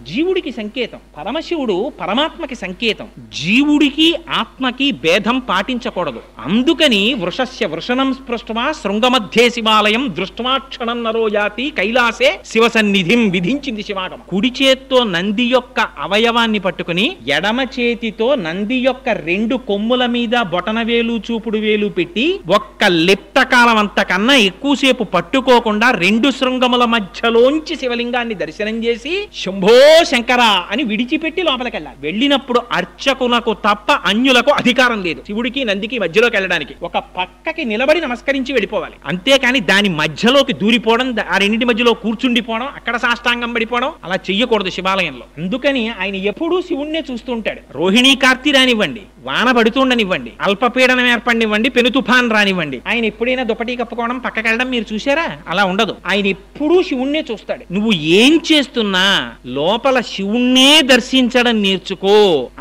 జీవుడికి సంకేతం, పరమశివుడు పరమాత్మకి సంకేతం. జీవుడికి ఆత్మకి భేదం పాటించకూడదు. అందుకని వృషస్య వృషణం స్పృష్ట్వా శృంగమధ్యే శివాలయం దృష్ట్వాక్షణం నరోజాతి కైలాసే శివసన్నిధిం విధించింది శివాగం. కుడి చేత్తో నంది యొక్క అవయవాన్ని పట్టుకుని ఎడమ చేతితో నంది యొక్క రెండు కొమ్ముల మీద బొటన వేలు చూపుడు వేలు పెట్టి ఒక్క లిప్త కాలం అంతకన్నా ఎక్కువసేపు పట్టుకోకుండా రెండు శృంగముల మధ్యలోంచి శివలింగాన్ని దర్శనం చేసి శంభో శంకర అని విడిచిపెట్టి లోపలికి వెళ్ళాలి. వెళ్ళినప్పుడు అర్చకులకు తప్ప అన్యులకు అధికారం లేదు శివుడికి నందికి మధ్యలోకి వెళ్ళడానికి. ఒక పక్కకి నిలబడి నమస్కరించి వెళ్ళిపోవాలి. అంతేకాని దాని మధ్యలోకి దూరిపోవడం, ఆ రెండింటి మధ్యలో కూర్చుండిపోవడం, అక్కడ సాష్టాంగం పడిపోవడం అలా చెయ్యకూడదు శివాలయంలో. అందుకని ఆయన ఎప్పుడూ శివుణ్ణే చూస్తూ ఉంటాడు. రోహిణీ కార్తీ రానివ్వండి, వాన పడుతుండనివ్వండి, అల్పపీడనం ఏర్పడినివ్వండి, పెను తుఫాన్ రానివ్వండి, ఆయన ఎప్పుడైనా దుప్పటి కప్పుకోవడం పక్కకెళ్ళడం మీరు చూసారా? అలా ఉండదు. ఆయన ఎప్పుడూ శివుణ్ణే చూస్తాడు. నువ్వు ఏం చేస్తున్నా లోపల శివుణ్ణే దర్శించడం నేర్చుకో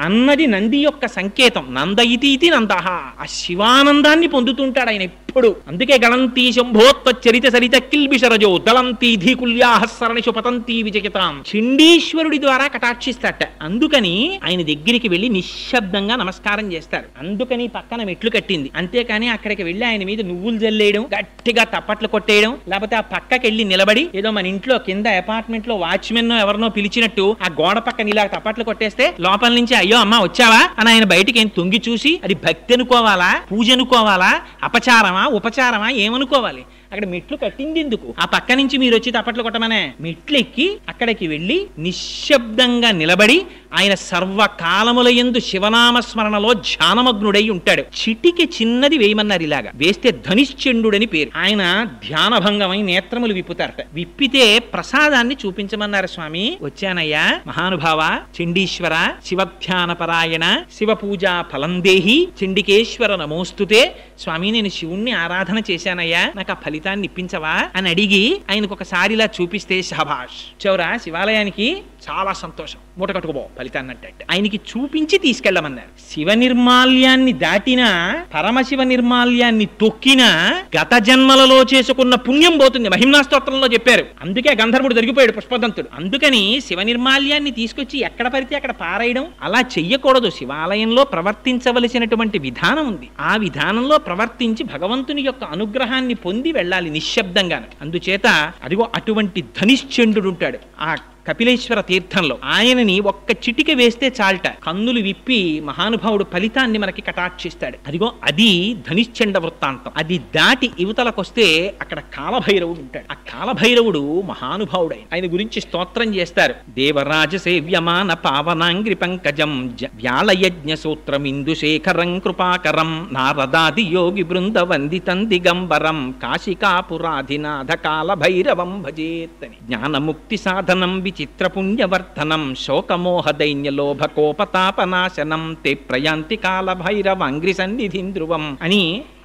అన్నది నంది యొక్క సంకేతం. నంద ఇతి నందహ. ఆ శివానందాన్ని పొందుతుంటాడు ఆయన ఎప్పుడు. అందుకే గణంతి శంభోత్వ చరిత సరిత కిల్బిషరజో దళంతి ధీకుల్యాహస్సరణిషు పతంతి విజయతాం. చండీశ్వరుడి ద్వారా కటాక్షిస్తాట. అందుకని ఆయన దగ్గరికి వెళ్లి నిశ్శబ్దంగా నమస్కారం చేస్తారు. అందుకని పక్కన మెట్లు కట్టింది. అంతేకాని అక్కడికి వెళ్లి ఆయన మీద నువ్వులు జల్లేయడం, గట్టిగా తప్పట్లు కొట్టేయడం, లేకపోతే ఆ పక్కకి వెళ్లి నిలబడి ఏదో మన ఇంట్లో కింద అపార్ట్మెంట్ లో వాచ్మెన్ ఎవరినో పిలిచినట్టు ఆ గోడ పక్కన ఇలా తప్పట్లు కొట్టేస్తే లోపల నుంచి అయ్యో అమ్మా వచ్చావా అని ఆయన బయటికి ఏం తొంగి చూసి అది భక్తి అనుకోవాలా, పూజ అనుకోవాలా, అపచారమా ఉపచారమా ఏమనుకోవాలి? అక్కడ మెట్లు కట్టింది ఎందుకు? ఆ పక్క నుంచి మీరు వచ్చి తప్పట్లు కొట్టమనే. మెట్లు ఎక్కి అక్కడికి వెళ్లి నిశ్శబ్దంగా నిలబడి ఆయన సర్వకాలముల యందు శివనామ స్మరణలో ధ్యానమగ్నుడై ఉంటాడు. చిటికి చిన్నది వేయమన్నారు. ఇలాగా వేస్తే ధనిశ్చండుడని పేరు. ఆయన ధ్యానభంగమై నేత్రములు విప్పుతారట. విప్పితే ప్రసాదాన్ని చూపించమన్నారు. స్వామి వచ్చానయ్యా, మహానుభావ చండీశ్వర శివధ్యాన పరాయణ శివ పూజా ఫలందేహి చండికేశ్వర నమోస్తుతే. స్వామి నేను శివుణ్ణి ఆరాధన చేశానయ్యా, నాకు ఆ ఫలితాన్ని ఇప్పించవా అని అడిగి ఆయనకు ఒకసారిలా చూపిస్తే శభాష్ చౌరా శివాలయానికి చాలా సంతోషం, మూట కట్టుకుపో ఫలితాన్ని అంటే ఆయనకి చూపించి తీసుకెళ్లమన్నారు. శివ నిర్మాల్యాన్ని దాటినా పరమశివ నిర్మాల్యాన్ని తొక్కినా గత జన్మలలో చేసుకున్న పుణ్యం పోతుంది. మహిమ్నా స్తోత్రంలో చెప్పారు. అందుకే గంధర్వుడు దొరికిపోయాడు పుష్పదంతుడు. అందుకని శివ నిర్మాల్యాన్ని తీసుకొచ్చి ఎక్కడ పడితే అక్కడ పారేయడం అలా చెయ్యకూడదు. శివాలయంలో ప్రవర్తించవలసినటువంటి విధానం ఉంది. ఆ విధానంలో ప్రవర్తించి భగవంతుని యొక్క అనుగ్రహాన్ని పొంది వెళ్ళాలి నిశ్శబ్దంగా. అందుచేత అదిగో అటువంటి ధనిశ్చండు ఉంటాడు ఆ కపిలేశ్వర తీర్థంలో. ఆయనని ఒక్క చిటిక వేస్తే చాల్ట, కన్నులు విప్పి మహానుభావుడు ఫలితాన్ని మనకి కటాక్షిస్తాడు. అదిగో అది ధనిశ్చండ వృత్తాంతం. అది దాటి యువతలకొస్తే అక్కడ కాలభైరవుడు ఉంటాడు. ఆ కాలభైరవుడు మహానుభావుడు. ఆయన గురించి స్తోత్రం చేస్తారు. దేవరాజ సేవ్యమాన పావనాంగ్రి పంకజం వ్యాళయజ్ఞ సూత్రం ఇందుశేఖరం కృపాకరం నారదాది యోగి బృంద వందితం దిగంబరం కాశికాపురాధినాథ కాలభైరవం భజేత్తని. జ్ఞానముక్తి సాధనం చిత్రపుణ్యవర్ధనం శోకమోహ దైన్యలోభ కోపతాపనాశనం తే ప్రయాంతి కాలభైరవాంగ్రి సన్నిధిం ధ్రువం అని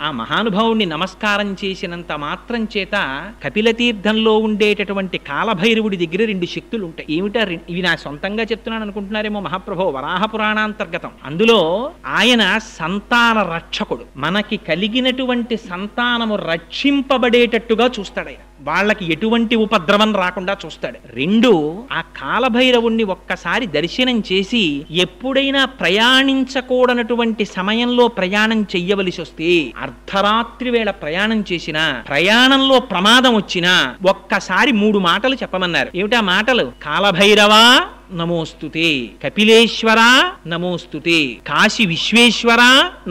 ఆ మహానుభావుణ్ణి నమస్కారం చేసినంత మాత్రం చేత కపిలతీర్థంలో ఉండేటటువంటి కాలభైరవుడి దగ్గర రెండు శక్తులు ఉంటాయి. ఏమిటా? ఇవి నా సొంతంగా చెప్తున్నాను అనుకుంటున్నారేమో మహాప్రభో, వరాహ పురాణాంతర్గతం. అందులో ఆయన సంతాన రక్షకుడు. మనకి కలిగినటువంటి సంతానము రక్షింపబడేటట్టుగా చూస్తాడు ఆయన. వాళ్ళకి ఎటువంటి ఉపద్రవం రాకుండా చూస్తాడు. రెండు, ఆ కాలభైరవుణ్ణి ఒక్కసారి దర్శనం చేసి ఎప్పుడైనా ప్రయాణించకూడనటువంటి సమయంలో ప్రయాణం చెయ్యవలసి వస్తే, అర్ధరాత్రి వేళ ప్రయాణం చేసినా, ప్రయాణంలో ప్రమాదం వచ్చినా ఒక్కసారి 3 మాటలు చెప్పమన్నారు. ఏమిటా మాటలు? కాలభైరవా నమోస్తుతే, కపిలేశ్వర నమోస్తుతే, కాశీ విశ్వేశ్వర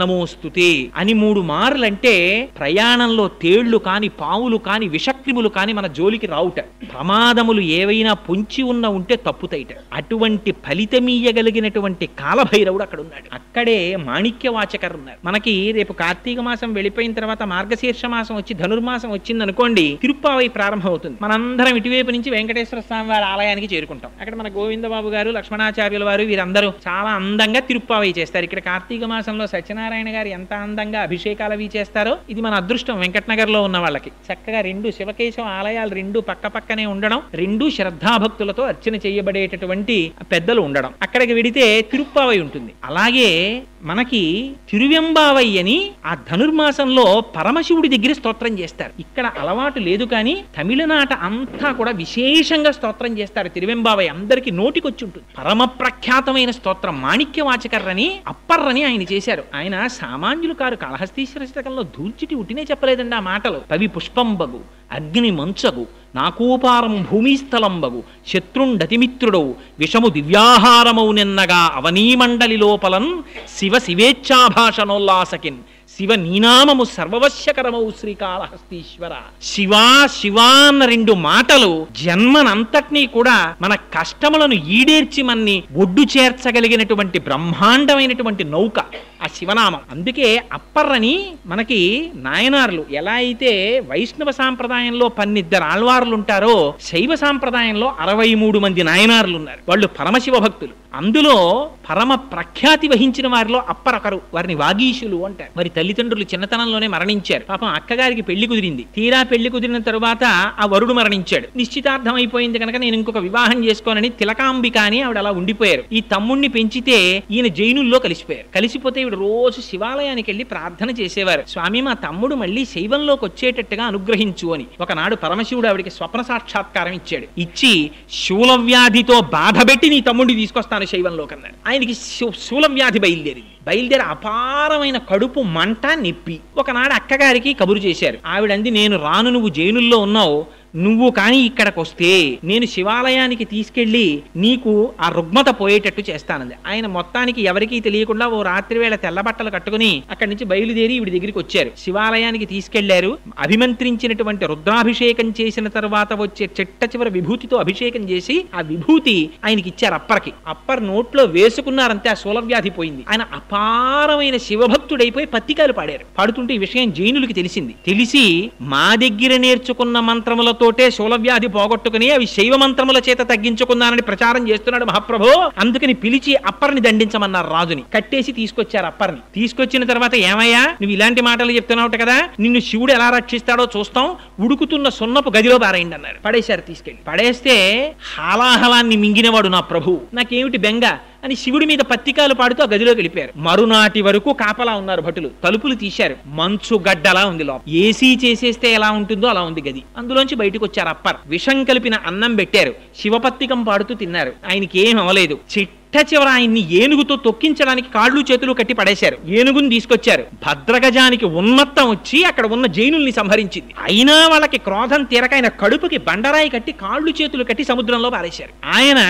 నమోస్తుతే అని 3 మార్లంటే ప్రయాణంలో తేళ్లు కాని, పావులు కాని, విషక్రిములు కాని మన జోలికి రావుట. ప్రమాదములు ఏవైనా పొంచి ఉంటే తప్పుతైట. అటువంటి ఫలితమీయగలిగినటువంటి కాలభైరవుడు అక్కడ ఉన్నాడు. అక్కడే మాణిక్యవాచకర్ ఉన్నారు. మనకి రేపు కార్తీక మాసం వెళ్ళిపోయిన తర్వాత మార్గశీర్ష మాసం వచ్చి ధనుర్మాసం వచ్చింది అనుకోండి, తిరుప్పావై ప్రారంభం అవుతుంది. మనందరం ఇటువైపు నుంచి వెంకటేశ్వర స్వామి వారి ఆలయానికి చేరుకుంటాం. అక్కడ మన గోవిందబాబు గారు, లక్ష్మణాచార్యుల వారు వీరందరూ చాలా అందంగా తిరుప్పావై చేస్తారు. ఇక్కడ కార్తీక మాసంలో సత్యనారాయణ గారు ఎంత అందంగా అభిషేకాలు అవి చేస్తారో, ఇది మన అదృష్టం వెంకటనగర్ లో ఉన్న వాళ్ళకి. చక్కగా 2 శివకేశవ ఆలయాలు 2 పక్క పక్కనే ఉండడం, 2 శ్రద్ధాభక్తులతో అర్చన చేయబడేటటువంటి పెద్దలు ఉండడం. అక్కడికి వెడితే తిరుప్పావై ఉంటుంది. అలాగే మనకి తిరువెంబావై అని ఆ ధనుర్మాసంలో పరమశివుడి దగ్గర స్తోత్రం చేస్తారు. ఇక్కడ అలవాటు లేదు కానీ తమిళనాట అంతా కూడా విశేషంగా స్తోత్రం చేస్తారు. తిరువెంబావై అందరికీ నోటికొచ్చి ఉంటుంది. పరమ ప్రఖ్యాతమైన స్తోత్రం మాణిక్యవాచకర్రని అప్పర్రని ఆయన చేశారు. ఆయన సామాన్యులు కారు. కాళహస్తీశ్వర శతకంలో దూర్చిటి ఉట్టినే చెప్పలేదండి ఆ మాటలు. కవి పుష్పంబగు, అగ్ని మంచగు, నాకూపారం భూమిస్థలంబగు, శత్రుండతిమిత్రుడవు, విషము దివ్యాహారమౌ నిన్నగా అవనీమండలి లోపలన్ శివ శివేచ్ఛాభాషణోల్లాసకిన్ శివ నీనామము సర్వవశ్యకరమౌ శ్రీకాళహస్తీశ్వర. శివా శివా అన్న 2 మాటలు జన్మనంతటినీ కూడా మన కష్టములను ఈడేర్చి మన్ని ఒడ్డు చేర్చగలిగినటువంటి బ్రహ్మాండమైనటువంటి నౌక ఆ శివనామం. అందుకే అప్పర్రని మనకి నాయనార్లు ఎలా అయితే వైష్ణవ సాంప్రదాయంలో 12 ఆళ్వార్లు ఉంటారో, శైవ సాంప్రదాయంలో 63 మంది నాయనార్లు ఉన్నారు. వాళ్ళు పరమశివ భక్తులు. అందులో పరమ ప్రఖ్యాతి వహించిన వారిలో అప్పరొకరు. వారిని వాగీశులు అంటారు. మరి తల్లిదండ్రులు చిన్నతనంలోనే మరణించారు. పాపం అక్కగారికి పెళ్లి కుదిరింది. తీరా పెళ్లి కుదిరిన తరువాత ఆ వరుడు మరణించాడు. నిశ్చితార్థం అయిపోయింది కనుక నేను ఇంకొక వివాహం చేసుకోనని తిలకాంబిక అని ఆవిడ అలా ఉండిపోయారు. ఈ తమ్ముణ్ణి పెంచితే ఈయన జైనుల్లో కలిసిపోయారు. కలిసిపోతే ఈవిడ రోజు శివాలయానికి వెళ్లి ప్రార్థన చేసేవారు. స్వామి, మా తమ్ముడు మళ్ళీ శైవంలోకి వచ్చేటట్టుగా అనుగ్రహించు అని. ఒకనాడు పరమశివుడు ఆవిడికి స్వప్న సాక్షాత్కారం ఇచ్చాడు. ఇచ్చి శూలవ్యాధితో బాధపెట్టి నీ తమ్ముడిని తీసుకొస్తాను శైవంలోకి అన్నాడు. ఆయనకి శూలవ్యాధి బయలుదేరింది. బయలుదేరి అపారమైన కడుపు మంట, నొప్పి. ఒకనాడు అక్కగారికి కబురు చేశారు. ఆవిడంది, నేను రాను, నువ్వు జైనుల్లో ఉన్నావు, నువ్వు కానీ ఇక్కడికి వస్తే నేను శివాలయానికి తీసుకెళ్లి నీకు ఆ రుగ్మత పోయేటట్టు చేస్తానంది. ఆయన మొత్తానికి ఎవరికీ తెలియకుండా ఓ రాత్రి వేళ తెల్లబట్టలు కట్టుకుని అక్కడి నుంచి బయలుదేరి ఈవిడి దగ్గరికి వచ్చారు. శివాలయానికి తీసుకెళ్లారు. అభిమంత్రించినటువంటి రుద్రాభిషేకం చేసిన తర్వాత వచ్చే చిట్ట చివరి విభూతితో అభిషేకం చేసి ఆ విభూతి ఆయనకి ఇచ్చారు. అప్పర్కి. అప్పర్ నోట్లో వేసుకున్నారంతే ఆ శూలవ్యాధి పోయింది. ఆయన అపారమైన శివభక్తుడైపోయి పత్తికాయలు పాడారు. పాడుతుంటే ఈ విషయం జైనులకి తెలిసింది. తెలిసి మా దగ్గర నేర్చుకున్న మంత్రముల తోటే శూలవ్యాధి పోగొట్టుకుని అవి శైవ మంత్రముల చేత తగ్గించుకున్నానని ప్రచారం చేస్తున్నాడు మహాప్రభు. అందుకని పిలిచి అప్పర్ని దండించమన్నారు. రాజుని కట్టేసి తీసుకొచ్చారు. అప్పర్ని తీసుకొచ్చిన తర్వాత, ఏమయ్యా నువ్వు ఇలాంటి మాటలు చెప్తున్నావు కదా, నిన్ను శివుడు ఎలా రక్షిస్తాడో చూస్తాం, ఉడుకుతున్న సున్నపు గదిలో పారేయండి అన్నారు. పడేశారు. తీసుకెళ్ళి పడేస్తే హాలాహలాన్ని మింగినవాడు నా ప్రభు, నాకేమిటి బెంగ అని శివుడి మీద పత్తికాలు పాడుతూ ఆ గదిలోకి వెళ్ళిపోయారు. మరునాటి వరకు కాపలా ఉన్నారు భటులు. తలుపులు తీశారు. మంచు గడ్డలా ఉంది లోపల. ఏసీ చేసేస్తే ఎలా ఉంటుందో అలా ఉంది గది. అందులోంచి బయటకు వచ్చారు. అప్పర్ విషం కలిపిన అన్నం పెట్టారు. శివపత్తికం పాడుతూ తిన్నారు. ఆయనకి ఏం అవ్వలేదు. చివర ఆయన్ని ఏనుగుతో తొక్కించడానికి కాళ్ళు చేతులు కట్టి పడేశారు. ఏనుగుని తీసుకొచ్చారు. భద్రగజానికి ఉన్మత్తం వచ్చి అక్కడ ఉన్న జైనుల్ని సంహరించింది. అయినా వాళ్ళకి క్రోధం తీరక ఆయన కడుపుకి బండరాయి కట్టి కాళ్ళు చేతులు కట్టి సముద్రంలో పారేశారు. ఆయన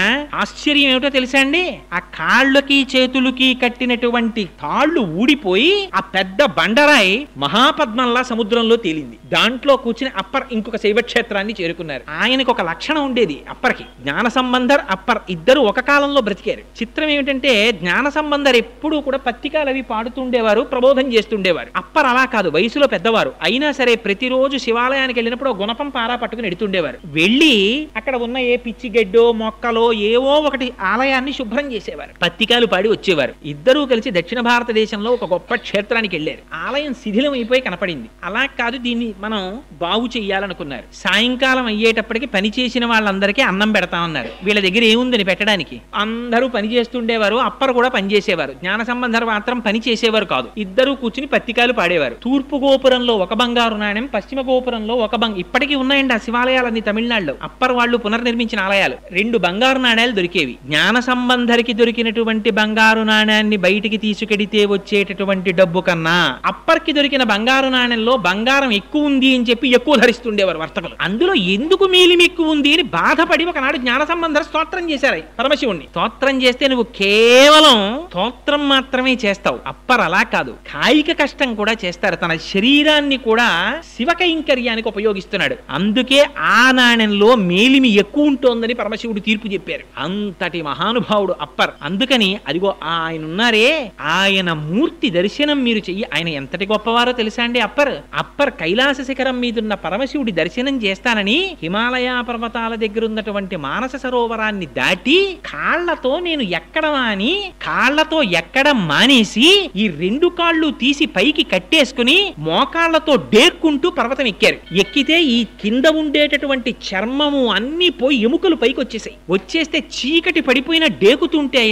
ఆశ్చర్యం ఏమిటో తెలుసా అండి, ఆ కాళ్ళకి చేతులకి కట్టినటువంటి తాళ్లు ఊడిపోయి ఆ పెద్ద బండరాయి మహాపద్మంలా సముద్రంలో తేలింది. దాంట్లో కూర్చుని అప్పర్ ఇంకొక శైవక్షేత్రాన్ని చేరుకున్నారు. ఆయనకు ఒక లక్షణం ఉండేది. అప్పర్కి జ్ఞాన సంబంధర్, అప్పర్ ఇద్దరు ఒక కాలంలో బ్రతికారు. చిత్రం ఏమిటంటే జ్ఞాన సంబంధర్ ఎప్పుడూ కూడా పత్రికలు అవి పాడుతుండేవారు, ప్రబోధం చేస్తుండేవారు. అప్పర్ అలా కాదు, వయసులో పెద్దవారు. అయినా సరే ప్రతిరోజు శివాలయానికి వెళ్ళినప్పుడు గుణపం పారా పట్టుకుని ఎడుతుండేవారు. వెళ్ళి అక్కడ ఉన్న ఏ పిచ్చి గడ్డో మొక్కలో ఏవో ఒకటి ఆలయాన్ని శుభ్రం చేసేవారు. పత్రికలు పాడి వచ్చేవారు. ఇద్దరూ కలిసి దక్షిణ భారతదేశంలో ఒక గొప్ప క్షేత్రానికి వెళ్ళారు. ఆలయం శిథిలం అయిపోయి కనపడింది. అలా కాదు, దీన్ని మనం బాగు చెయ్యాలనుకున్నారు. సాయంకాలం అయ్యేటప్పటికి పని చేసిన వాళ్ళందరికీ అన్నం పెడతామన్నారు. వీళ్ళ దగ్గర ఏముందని పెట్టడానికి? అందరూ పనిచేస్తుండేవారు, అప్పర్ కూడా పనిచేసేవారు. జ్ఞాన సంబంధర్ మాత్రం పని చేసేవారు కాదు. ఇద్దరు కూర్చుని పత్రికలు పాడేవారు. తూర్పు గోపురంలో ఒక బంగారు నాణ్యం, పశ్చిమ గోపురంలో ఒక ఇప్పటికీ ఉన్నాయండి ఆ శివాలయాలన్నీ తమిళనాడులో. అప్పర్ వాళ్ళు పునర్నిర్మించిన ఆలయాలు. 2 బంగారు నాణ్యాలు దొరికేవి. జ్ఞాన సంబంధరికి దొరికినటువంటి బంగారు నాణ్యాన్ని బయటికి తీసుకెడితే వచ్చేటటువంటి డబ్బు కన్నా అప్పర్కి దొరికిన బంగారు నాణ్యంలో బంగారం ఎక్కువ ఉంది అని చెప్పి ఎక్కువ ధరిస్తుండేవారు వర్తకులు. అందులో ఎందుకు మేలిమి ఎక్కువ ఉంది అని బాధపడి ఒకనాడు జ్ఞాన సంబంధర్ స్తోత్రం చేశారు పరమశివుణ్ణి. స్తోత్రం చేస్తే నువ్వు కేవలం స్తోత్రం మాత్రమే చేస్తావు, అప్పర్ అలా కాదు, కాయిక కష్టం కూడా చేస్తారు. తన శరీరాన్ని కూడా శివ కైంకర్యానికి ఉపయోగిస్తున్నాడు. అందుకే ఆ నాణ్యంలో మేలిమి ఎక్కువ ఉంటోందని పరమశివుడు తీర్పు చెప్పారు. అంతటి మహానుభావుడు అప్పర్. అందుకని అదిగో ఆయన ఉన్నారే, ఆయన మూర్తి దర్శనం మీరు చెయ్యి. ఆయన ఎంతటి గొప్పవారో తెలుసా అండి అప్పర్ కైలాస శిఖరం మీదున్న పరమశివుడి దర్శనం చేస్తానని హిమాలయ పర్వతాల దగ్గర ఉన్నటువంటి మానస సరోవరాన్ని దాటి కాళ్లతో నేను ఎక్కడమా అని కాళ్లతో ఎక్కడం మానేసి ఈ 2 కాళ్ళు తీసి పైకి కట్టేసుకుని మోకాళ్లతో డేక్కుంటూ పర్వతం ఎక్కారు. ఎక్కితే ఈ కింద ఉండేటటువంటి చర్మము అన్ని పోయి ఎముకలు పైకి వచ్చేస్తే చీకటి పడిపోయిన డేకుతుంటే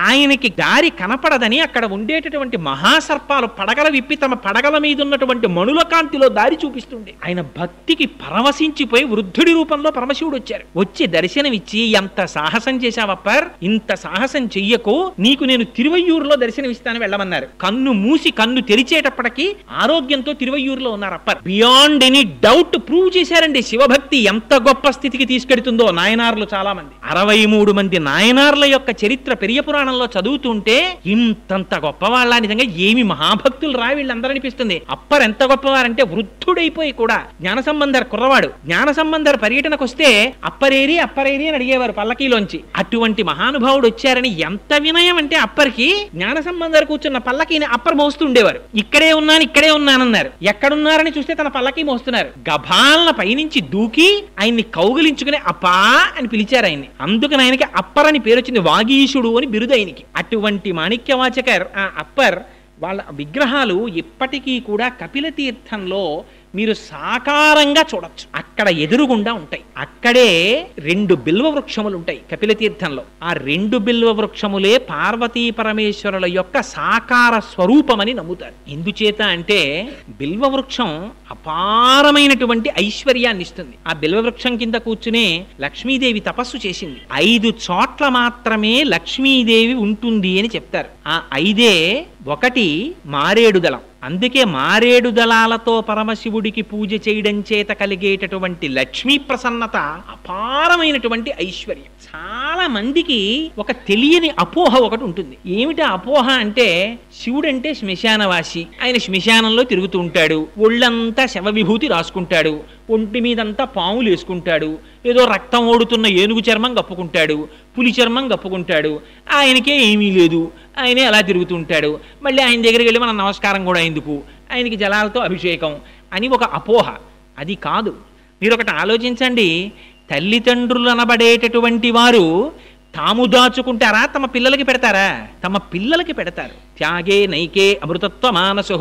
ఆయనకి దారి కనపడదని అక్కడ ఉండేటటువంటి మహాసర్పాలు పడగల విప్పి తమ పడగల మీద ఉన్నటువంటి మణుల కాంతిలో దారి చూపిస్తుండే. ఆయన భక్తికి పరవశించిపోయి వృద్ధుడి రూపంలో పరమశివుడు వచ్చారు. వచ్చి దర్శనమిచ్చి, ఎంత సాహసం చేశావప్పర్, ఇంత సాహసం చెయ్యకు, నీకు నేను తిరువయ్యూరులో దర్శనమిస్తాను వెళ్ళమన్నారు. కన్ను మూసి కన్ను తెరిచేటప్పటికి ఆరోగ్యంతో తిరువయ్యూరులో ఉన్నారు upper. Beyond any doubt prove చేశారండి శివభక్తి ఎంత గొప్ప స్థితికి తీసుకెడుతుందో. నాయనార్లు చాలా మంది, 63 మంది నాయనార్ల యొక్క చరిత్ర పెరియ పురాణంలో చదువుతుంటే ఇంతంత గొప్పవాళ్ళ, నిజంగా ఏమి మహాభక్తులు రా వీళ్ళందరూ అనిపిస్తుంది. అప్పర్ ఎంత గొప్పవారంటే వృద్ధుడైపోయి కూడా జ్ఞాన సంబంధర్ కుర్రవాడు. జ్ఞాన సంబంధర్ పర్యటనకు వస్తే అప్పరేరి అని అడిగేవారు పల్లకీలోంచి. అటువంటి మహానుభావుడు వచ్చారని ఎంత వినయం అంటే అప్పర్కి జ్ఞాన సంబంధర్ కూర్చున్న పల్లకీని అప్పర్ మోస్తుండేవారు. ఇక్కడే ఉన్నానన్నారు. ఎక్కడున్నారని చూస్తే తన పల్లకీ మోస్తున్నారు. గభాలన పైనుంచి దూకి ఆయన్ని కౌగిలించుకుని అప్పా అని పిలిచారు ఆయన్ని. అందుకని ఆయనకి అప్పర్ అని పేరు వచ్చింది. వాగీశుడు అని బిరుదు ఆయనకి. అటువంటి మాణిక్యవాచకర్ ఆ అప్పర్ వాళ్ళ విగ్రహాలు ఇప్పటికీ కూడా కపిల తీర్థంలో మీరు సాకారంగా చూడొచ్చు. అక్కడ ఎదురుగుండా ఉంటాయి. అక్కడే 2 బిల్వ వృక్షములు ఉంటాయి కపిల తీర్థంలో. ఆ 2 బిల్వ వృక్షములే పార్వతీ పరమేశ్వరుల యొక్క సాకార స్వరూపమని నమ్ముతారు. ఎందుచేత అంటే బిల్వ వృక్షం అపారమైనటువంటి ఐశ్వర్యాన్ని ఇస్తుంది. ఆ బిల్వ వృక్షం కింద కూర్చునే లక్ష్మీదేవి తపస్సు చేసింది. 5 చోట్ల మాత్రమే లక్ష్మీదేవి ఉంటుంది అని చెప్తారు. ఆ 5 ఒకటి మారేడు దళం. అందుకే మారేడు దళాలతో పరమశివుడికి పూజ చేయడం చేత కలిగేటటువంటి లక్ష్మీ ప్రసన్నత అపారమైనటువంటి ఐశ్వర్యం. చాలా మందికి ఒక తెలియని అపోహ ఒకటి ఉంటుంది. ఏమిటి అపోహ అంటే శివుడంటే శ్మశానవాసి, ఆయన శ్మశానంలో తిరుగుతూ ఉంటాడు, ఒళ్ళంతా శవ విభూతి రాసుకుంటాడు, ఒంటి మీదంతా పాములు వేసుకుంటాడు, ఏదో రక్తం ఓడుతున్న ఏనుగు చర్మం కప్పుకుంటాడు, పులి చర్మం కప్పుకుంటాడు, ఆయనకే ఏమీ లేదు, ఆయనే అలా తిరుగుతుంటాడు, మళ్ళీ ఆయన దగ్గరికి వెళ్ళి మనం నమస్కారం కూడా ఎందుకు, ఆయనకి జలాలతో అభిషేకం అని ఒక అపోహ. అది కాదు. మీరు ఒకటి ఆలోచించండి, తల్లిదండ్రులు అనబడేటటువంటి వారు తాము దాచుకుంటారా, తమ పిల్లలకి పెడతారా? తమ పిల్లలకి పెడతారు. త్యాగే నైకే అమృతత్వ మానసు.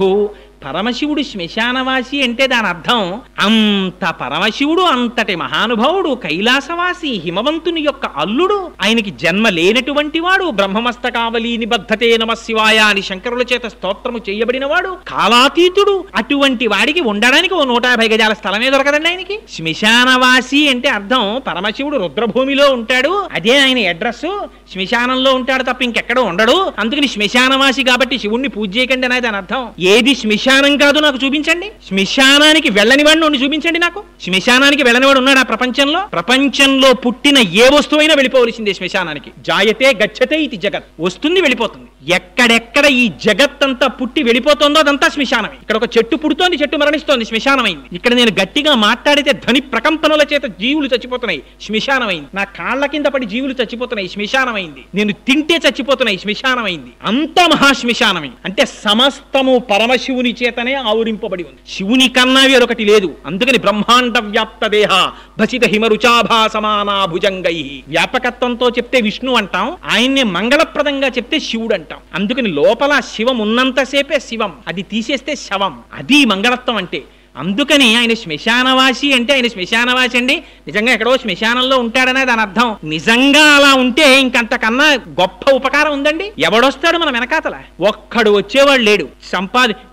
పరమశివుడు శ్మశానవాసి అంటే దాని అర్థం అంత పరమశివుడు అంతటి మహానుభావుడు, కైలాసవాసి, హిమవంతుని యొక్క అల్లుడు, ఆయనకి జన్మ లేనటువంటి వాడు, బ్రహ్మమస్తకావలి నిబద్ధతే నమ శివాయ అని శంకరుల చేత స్తోత్రము చేయబడిన వాడు, కాలాతీతుడు. అటువంటి వాడికి ఉండడానికి 150 గజాల స్థలమే దొరకదండి ఆయనకి. శ్మశానవాసి అంటే అర్థం పరమశివుడు రుద్రభూమిలో ఉంటాడు, అదే ఆయన అడ్రస్. శ్మశానంలో ఉంటాడు తప్ప ఇంకెక్కడ ఉండడు. అందుకని శ్మశానవాసి కాబట్టి శివుణ్ణి పూజ చేయకండి అనేది దాని అర్థం. ఏది శ్మశానం కాదు నాకు చూపించండి. శ్మశానానికి వెళ్ళని వాడిని చూపించండి నాకు. శ్మశానానికి వెళ్ళనివాడు ఉన్నాడు ఆ ప్రపంచంలో? ప్రపంచంలో పుట్టిన ఏ వస్తువైనా వెళ్ళిపోవలసిందే శ్మశానానికి. జాయతే గచ్చతే ఇది జగత్. వస్తుంది వెళ్ళిపోతుంది. ఎక్కడెక్కడ ఈ జగత్తంతా పుట్టి వెళ్ళిపోతుందో అదంతా శ్మశానమే. ఇక్కడ ఒక చెట్టు పుడుతోంది, చెట్టు మరణిస్తోంది, శ్మశానమైంది. ఇక్కడ నేను గట్టిగా మాట్లాడితే ధ్వని ప్రకంపనల చేత జీవులు చచ్చిపోతున్నాయి, శ్మశానమైంది. నా కాళ్ల కింద పడి జీవులు చచ్చిపోతున్నాయి, శ్మశానమైంది. నేను తింటే చచ్చిపోతున్నాయి, శ్మశానమైంది. అంతా మహాశ్మశానమే. అంటే సమస్తము పరమశివుని చేతనే ఆవరింపబడి ఉంది. శివుని కన్నా వేరొకటి లేదు. అందుకని బ్రహ్మాండ వ్యాప్త దేహ భసిత హిమరుచాభా సమానా భుజంగై. వ్యాపకత్వంతో చెప్తే విష్ణు అంటాం, ఆయన్నే మంగళప్రదంగా చెప్తే శివుడు అంటాం. అందుకని లోపల శివం ఉన్నంతసేపే శివం, అది తీసేస్తే శవం. అది మంగళత్వం అంటే. అందుకని ఆయన శ్మశానవాసి అంటే ఆయన శ్మశానవాసి అండి నిజంగా ఎక్కడో శ్మశానంలో ఉంటాడనే దాని అర్థం. నిజంగా అలా ఉంటే ఇంకంతకన్నా గొప్ప ఉపకారం ఉందండి. ఎవడొస్తాడు మన వెనకాతల? ఒక్కడు వచ్చేవాడు లేడు.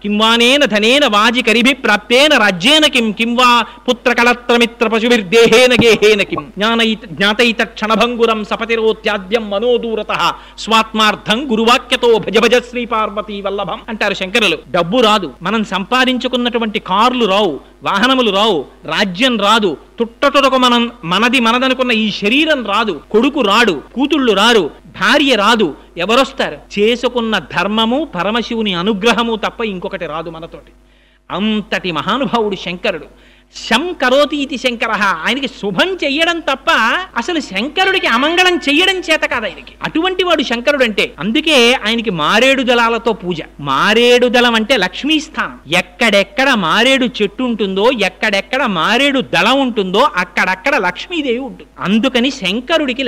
కింవానేన ధనేన వాజి కరిభి ప్రాప్తేన రాజ్యేన కింవా పుత్ర కళత్రమిత్ర పశుభిర్దేహేన గేహేన కిం జ్ఞాతైత క్షణభంగురం సపతిరోత్యాద్యం మనోదూరత స్వాత్మార్థం గురువాక్యతో భజ భజ శ్రీ పార్వతీ వల్లభం అంటారు శంకరులు. డబ్బు రాదు, మనం సంపాదించుకున్నటువంటి కార్లు రావు, వాహనములు రావు, రాజ్యం రాదు, తుట్టతుడకు మనదనుకున్న ఈ శరీరం రాదు, కొడుకు రాడు, కూతుళ్ళు రారు, భార్య రాదు. ఎవరొస్తారు? చేసుకున్న ధర్మము పరమశివుని అనుగ్రహము తప్ప ఇంకొకటి రాదు మనతోటి. అంతటి మహానుభావుడు శంకరుడు. శం కరోతి ఇది శంకర. ఆయనకి శుభం చెయ్యడం తప్ప అసలు శంకరుడికి అమంగళం చెయ్యడం చేత కాదు ఆయనకి. అటువంటి వాడు శంకరుడు అంటే. అందుకే ఆయనకి మారేడు దళాలతో పూజ. మారేడు దళం అంటే లక్ష్మీ స్థానం. ఎక్కడెక్కడ మారేడు చెట్టు ఉంటుందో, ఎక్కడెక్కడ మారేడు దళం ఉంటుందో అక్కడక్కడ లక్ష్మీదేవి ఉంటుంది. అందుకని శంకరుడికి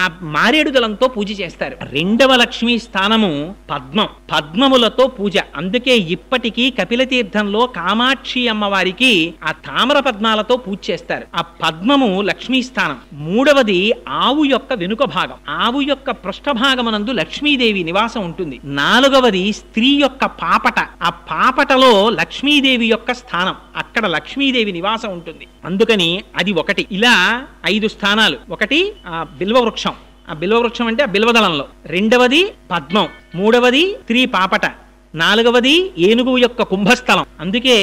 ఆ మారేడు దళంతో పూజ చేస్తారు. రెండవ లక్ష్మీ స్థానము పద్మం. పద్మములతో పూజ. అందుకే ఇప్పటికీ కపిలతీర్థంలో కామాక్షి అమ్మవారికి ఆ తామర పద్మాలతో పూజ చేస్తారు. ఆ పద్మము లక్ష్మీ స్థానం. మూడవది ఆవు యొక్క వెనుక భాగం. ఆవు యొక్క పృష్ఠభాగమునందు లక్ష్మీదేవి నివాసం ఉంటుంది. నాలుగవది స్త్రీ యొక్క పాపట. ఆ పాపటలో లక్ష్మీదేవి యొక్క స్థానం. అక్కడ లక్ష్మీదేవి నివాసం ఉంటుంది. అందుకని అది ఒకటి. ఇలా 5 స్థానాలు. ఒకటి ఆ బిల్వవృక్షం. ఆ బిల్వవృక్షం అంటే ఆ బిల్వదళంలో. రెండవది పద్మం. మూడవది స్త్రీ పాపట. నాలుగవది ఏనుగు యొక్క కుంభస్థలం. అందుకే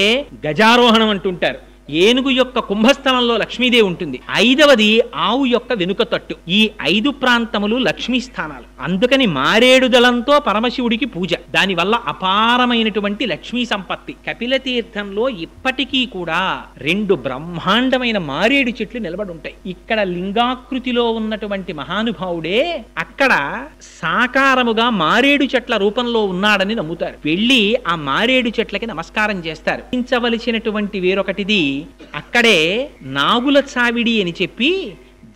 గజారోహణం అంటుంటారు. ఏనుగు యొక్క కుంభస్థలంలో లక్ష్మీదేవి ఉంటుంది. 5వది ఆవు యొక్క వెనుక తట్టు. ఈ 5 ప్రాంతములు లక్ష్మీ స్థానాలు. అందుకని మారేడు దళంతో పరమశివుడికి పూజ. దానివల్ల అపారమైనటువంటి లక్ష్మీ సంపత్తి. కపిలతీర్థంలో ఇప్పటికీ కూడా 2 బ్రహ్మాండమైన మారేడు చెట్లు నిలబడి ఉంటాయి. ఇక్కడ లింగాకృతిలో ఉన్నటువంటి మహానుభావుడే అక్కడ సాకారముగా మారేడు చెట్ల రూపంలో ఉన్నాడని నమ్ముతారు. వెళ్ళి ఆ మారేడు చెట్లకి నమస్కారం చేస్తారు. హించవలసినటువంటి వేరొకటిది, అక్కడే నాగుల చావిడి అని చెప్పి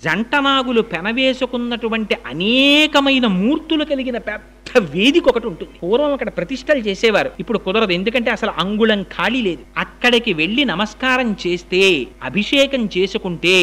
జంట నాగులు పెనవేసుకున్నటువంటి అనేకమైన మూర్తులు కలిగిన పెద్ద వేదిక ఒకటి ఉంటుంది. పూర్వం అక్కడ ప్రతిష్టలు చేసేవారు. ఇప్పుడు కుదరదు. ఎందుకంటే అసలు అంగుళం ఖాళీ లేదు. అక్కడికి వెళ్ళి నమస్కారం చేస్తే, అభిషేకం చేసుకుంటే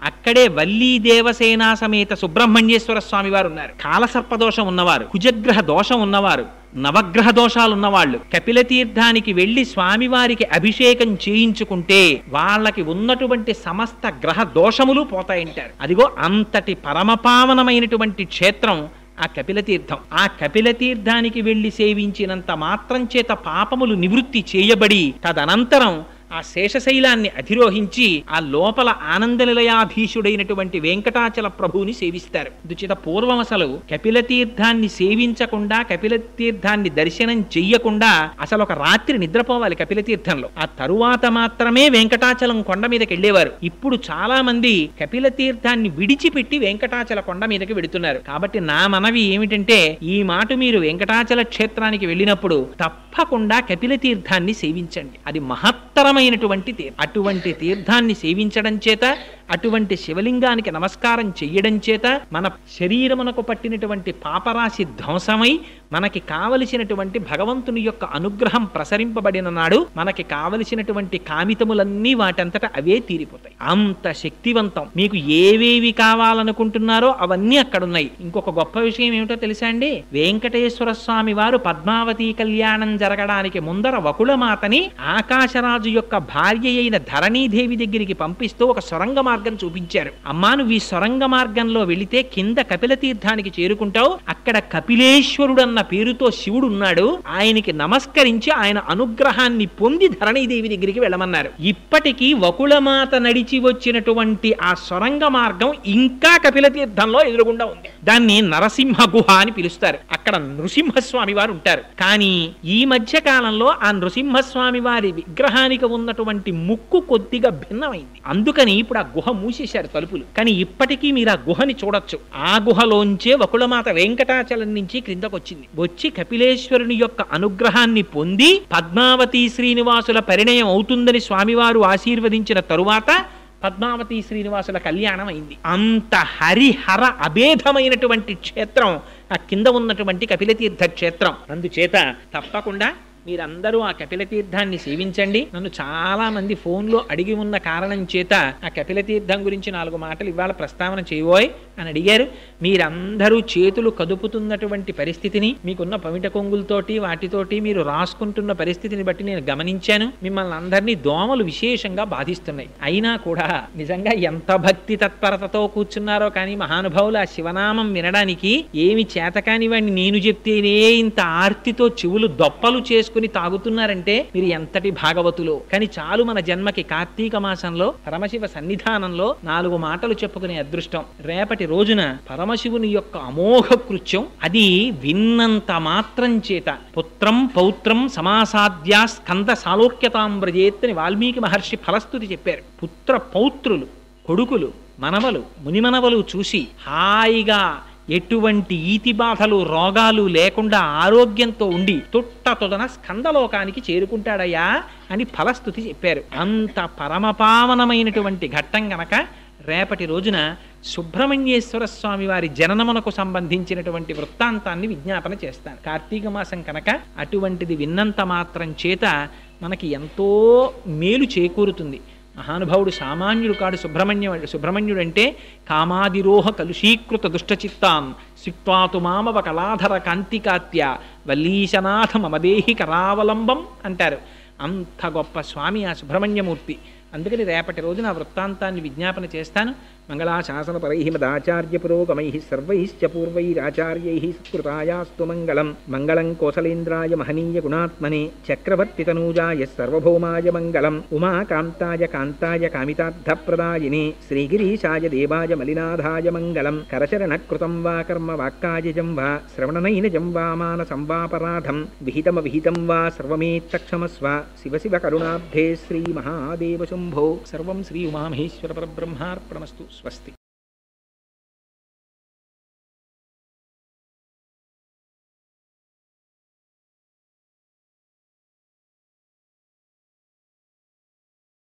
అక్కడే వల్లీ దేవసేనా సమేత సుబ్రహ్మణ్యేశ్వర స్వామి వారు ఉన్నారు. కాలసర్పదోషం ఉన్నవారు, కుజగ్రహ దోషం ఉన్నవారు, నవగ్రహ దోషాలున్నవాళ్ళు కపిలతీర్థానికి వెళ్లి స్వామివారికి అభిషేకం చేయించుకుంటే వాళ్ళకి ఉన్నటువంటి సమస్త గ్రహ దోషములు పోతాయంటారు. అదిగో అంతటి పరమపావనమైనటువంటి క్షేత్రం ఆ కపిలతీర్థం. ఆ కపిలతీర్థానికి వెళ్లి సేవించినంత మాత్రం చేత పాపములు నివృత్తి చేయబడి తదనంతరం ఆ శేషశైలాన్ని అధిరోహించి ఆ లోపల ఆనందనిలయాధీశుడైనటువంటి వెంకటాచల ప్రభువుని సేవిస్తారు. దుచిత పూర్వం అసలు కపిలతీర్థాన్ని సేవించకుండా, కపిలతీర్థాన్ని దర్శనం చెయ్యకుండా అసలు ఒక రాత్రి నిద్రపోవాలి కపిలతీర్థంలో. ఆ తరువాత మాత్రమే వెంకటాచలం కొండ మీదకి వెళ్ళేవారు. ఇప్పుడు చాలా మంది కపిలతీర్థాన్ని విడిచిపెట్టి వెంకటాచల కొండ మీదకి వెడుతున్నారు. కాబట్టి నా మనవి ఏమిటంటే, ఈ మాట మీరు వెంకటాచల క్షేత్రానికి వెళ్ళినప్పుడు తప్పకుండా కపిలతీర్థాన్ని సేవించండి. అది మహత్తరమైనటువంటి తీర్థం. అటువంటి తీర్థాన్ని సేవించడం చేత, అటువంటి శివలింగానికి నమస్కారం చెయ్యడం చేత మన శరీరమునకు పట్టినటువంటి పాపరాశి ధ్వంసమై మనకి కావలసినటువంటి భగవంతుని యొక్క అనుగ్రహం ప్రసరింపబడిన నాడు మనకి కావలసినటువంటి కామితములన్నీ వాటంతట అవే తీరిపోతాయి. అంత శక్తివంతం. మీకు ఏవేవి కావాలనుకుంటున్నారో అవన్నీ అక్కడున్నాయి. ఇంకొక గొప్ప విషయం ఏమిటో తెలుసా అండి? వెంకటేశ్వర స్వామి వారు పద్మావతి కళ్యాణం జరగడానికి ముందర వకుళమాతని ఆకాశరాజు యొక్క భార్య అయిన ధరణీదేవి దగ్గరికి పంపిస్తూ ఒక సొరంగ మార్గం చూపించారు. అమ్మా, నువ్వు ఈ సొరంగ మార్గంలో వెళితే కింద కపిలతీర్థానికి చేరుకుంటావు. అక్కడ కపిలేశ్వరుడు అన్న పేరుతో శివుడు ఉన్నాడు. ఆయనకి నమస్కరించి ఆయన అనుగ్రహాన్ని పొంది ధరణీదేవి దగ్గరికి వెళ్ళమన్నారు. ఇప్పటికీ వకుళమాత నడిచి వచ్చినటువంటి ఆ సొరంగ మార్గం ఇంకా కపిలతీర్థంలో ఎదురుగుండా ఉంది. దాన్ని నరసింహ గుహ అని పిలుస్తారు. అక్కడ నృసింహస్వామి వారు ఉంటారు. కానీ ఈ మధ్య కాలంలో ఆ నృసింహస్వామి వారి విగ్రహానికి ఉన్నటువంటి ముక్కు కొద్దిగా భిన్నమైంది. అందుకని ఇప్పుడు ఆ గుహ మూసేశారు తలుపులు. కానీ ఇప్పటికీ మీరు ఆ గుహని చూడొచ్చు. ఆ గుహలోంచే వకుళమాత వెంకటాచలం నుంచి క్రిందకు వచ్చి కపిలేశ్వరుని యొక్క అనుగ్రహాన్ని పొంది పద్మావతి శ్రీనివాసుల పరిణయం అవుతుందని స్వామివారు ఆశీర్వదించిన తరువాత పద్మావతి శ్రీనివాసుల కళ్యాణం అయింది. అంత హరిహర అభేదమైనటువంటి క్షేత్రం ఆ కింద ఉన్నటువంటి కపిలతీర్థ క్షేత్రం. అందుచేత తప్పకుండా మీరందరూ ఆ కపిల తీర్థాన్ని సేవించండి. నన్ను చాలా మంది ఫోన్లో అడిగి ఉన్న కారణం చేత ఆ కపిల తీర్థం గురించి 4 మాటలు ఇవాళ ప్రస్తావన చేయబోయ్ అని అడిగారు. మీరందరూ చేతులు కదుపుతున్నటువంటి పరిస్థితిని, మీకున్న పమిట కొంగులతోటి వాటితోటి మీరు రాసుకుంటున్న పరిస్థితిని బట్టి నేను గమనించాను. మిమ్మల్ని అందరినీ దోమలు విశేషంగా బాధిస్తున్నాయి. అయినా కూడా నిజంగా ఎంత భక్తి తత్పరతతో కూర్చున్నారో కానీ మహానుభావులు ఆ శివనామం వినడానికి ఏమి చేతకాని వాడిని నేను చెప్తేనే ఇంత ఆర్తితో చెవులు దొప్పలు చేసుకుని తాగుతున్నారంటే మీరు ఎంతటి భాగవతులు. కానీ చాలు మన జన్మకి కార్తీక మాసంలో పరమశివ సన్నిధానంలో 4 మాటలు చెప్పుకునే అదృష్టం. రేపటి రోజున పరమశివుని యొక్క అమోఘ కృత్యం అది విన్నంత మాత్రం చేత పుత్రం పౌత్రం సమాసాద్యా స్కంద సాలోక్యతాంబ్రజేత్ అని వాల్మీకి మహర్షి ఫలస్తుతి చెప్పారు. పుత్ర పౌత్రులు, కొడుకులు, మనవలు, మునిమనవలు చూసి హాయిగా ఎటువంటి ఈతి బాధలు రోగాలు లేకుండా ఆరోగ్యంతో ఉండి తొట్టతొదన స్కందలోకానికి చేరుకుంటాడయ్యా అని ఫలస్తుతి చెప్పారు. అంత పరమపావనమైనటువంటి ఘట్టం గనక రేపటి రోజున సుబ్రహ్మణ్యేశ్వర స్వామి వారి జననమునకు సంబంధించినటువంటి వృత్తాంతాన్ని విజ్ఞాపన చేస్తాను. కార్తీక మాసం కనుక అటువంటిది విన్నంత మాత్రం చేత మనకి ఎంతో మేలు చేకూరుతుంది. మహానుభావుడు సామాన్యుడు కాడు. సుబ్రహ్మణ్యుడు అంటే కామాదిరోహ కలుషీకృత దుష్టచిత్తాన్ సిక్వాతు మామవ కళాధర కాంతికాత్య వల్లీశనాథ మమదేహి కరావలంబం అంటారు. అంత గొప్ప స్వామి ఆ సుబ్రహ్మణ్యమూర్తి. అందుకని రేపటి రోజున ఆ వృత్తాంతాన్ని విజ్ఞాపన చేస్తాను. మంగళాశాసనపరై మదాచార్య పురోగమై సర్వైశ్చ పూర్వైరాచార్యై సత్కృతాయాస్తు మంగళం. మంగళం కోసలేంద్రాయ మహనీయ గుణాత్మనే చక్రవర్తి తనూజాయ సర్వభౌమాయ మంగళం. ఉమాకాంతాయ కాంతాయ కామితార్థప్రదాయినే శ్రీగిరీశాయ దేవాయ మలినాథాయ మంగళం. కరచరణకృతం వా కర్మ వాక్కాయజం వా శ్రవణనైనజం వా మానసం వాపరాధం విహితమవిహితం వా సర్వమేత్తక్షమస్వ. శివ శివ కరుణాబ్ధే శ్రీ మహాదేవ శంభో. సర్వం శ్రీ ఉమామహేశ్వర పరబ్రహ్మార్పణమస్తు. స్వస్తి.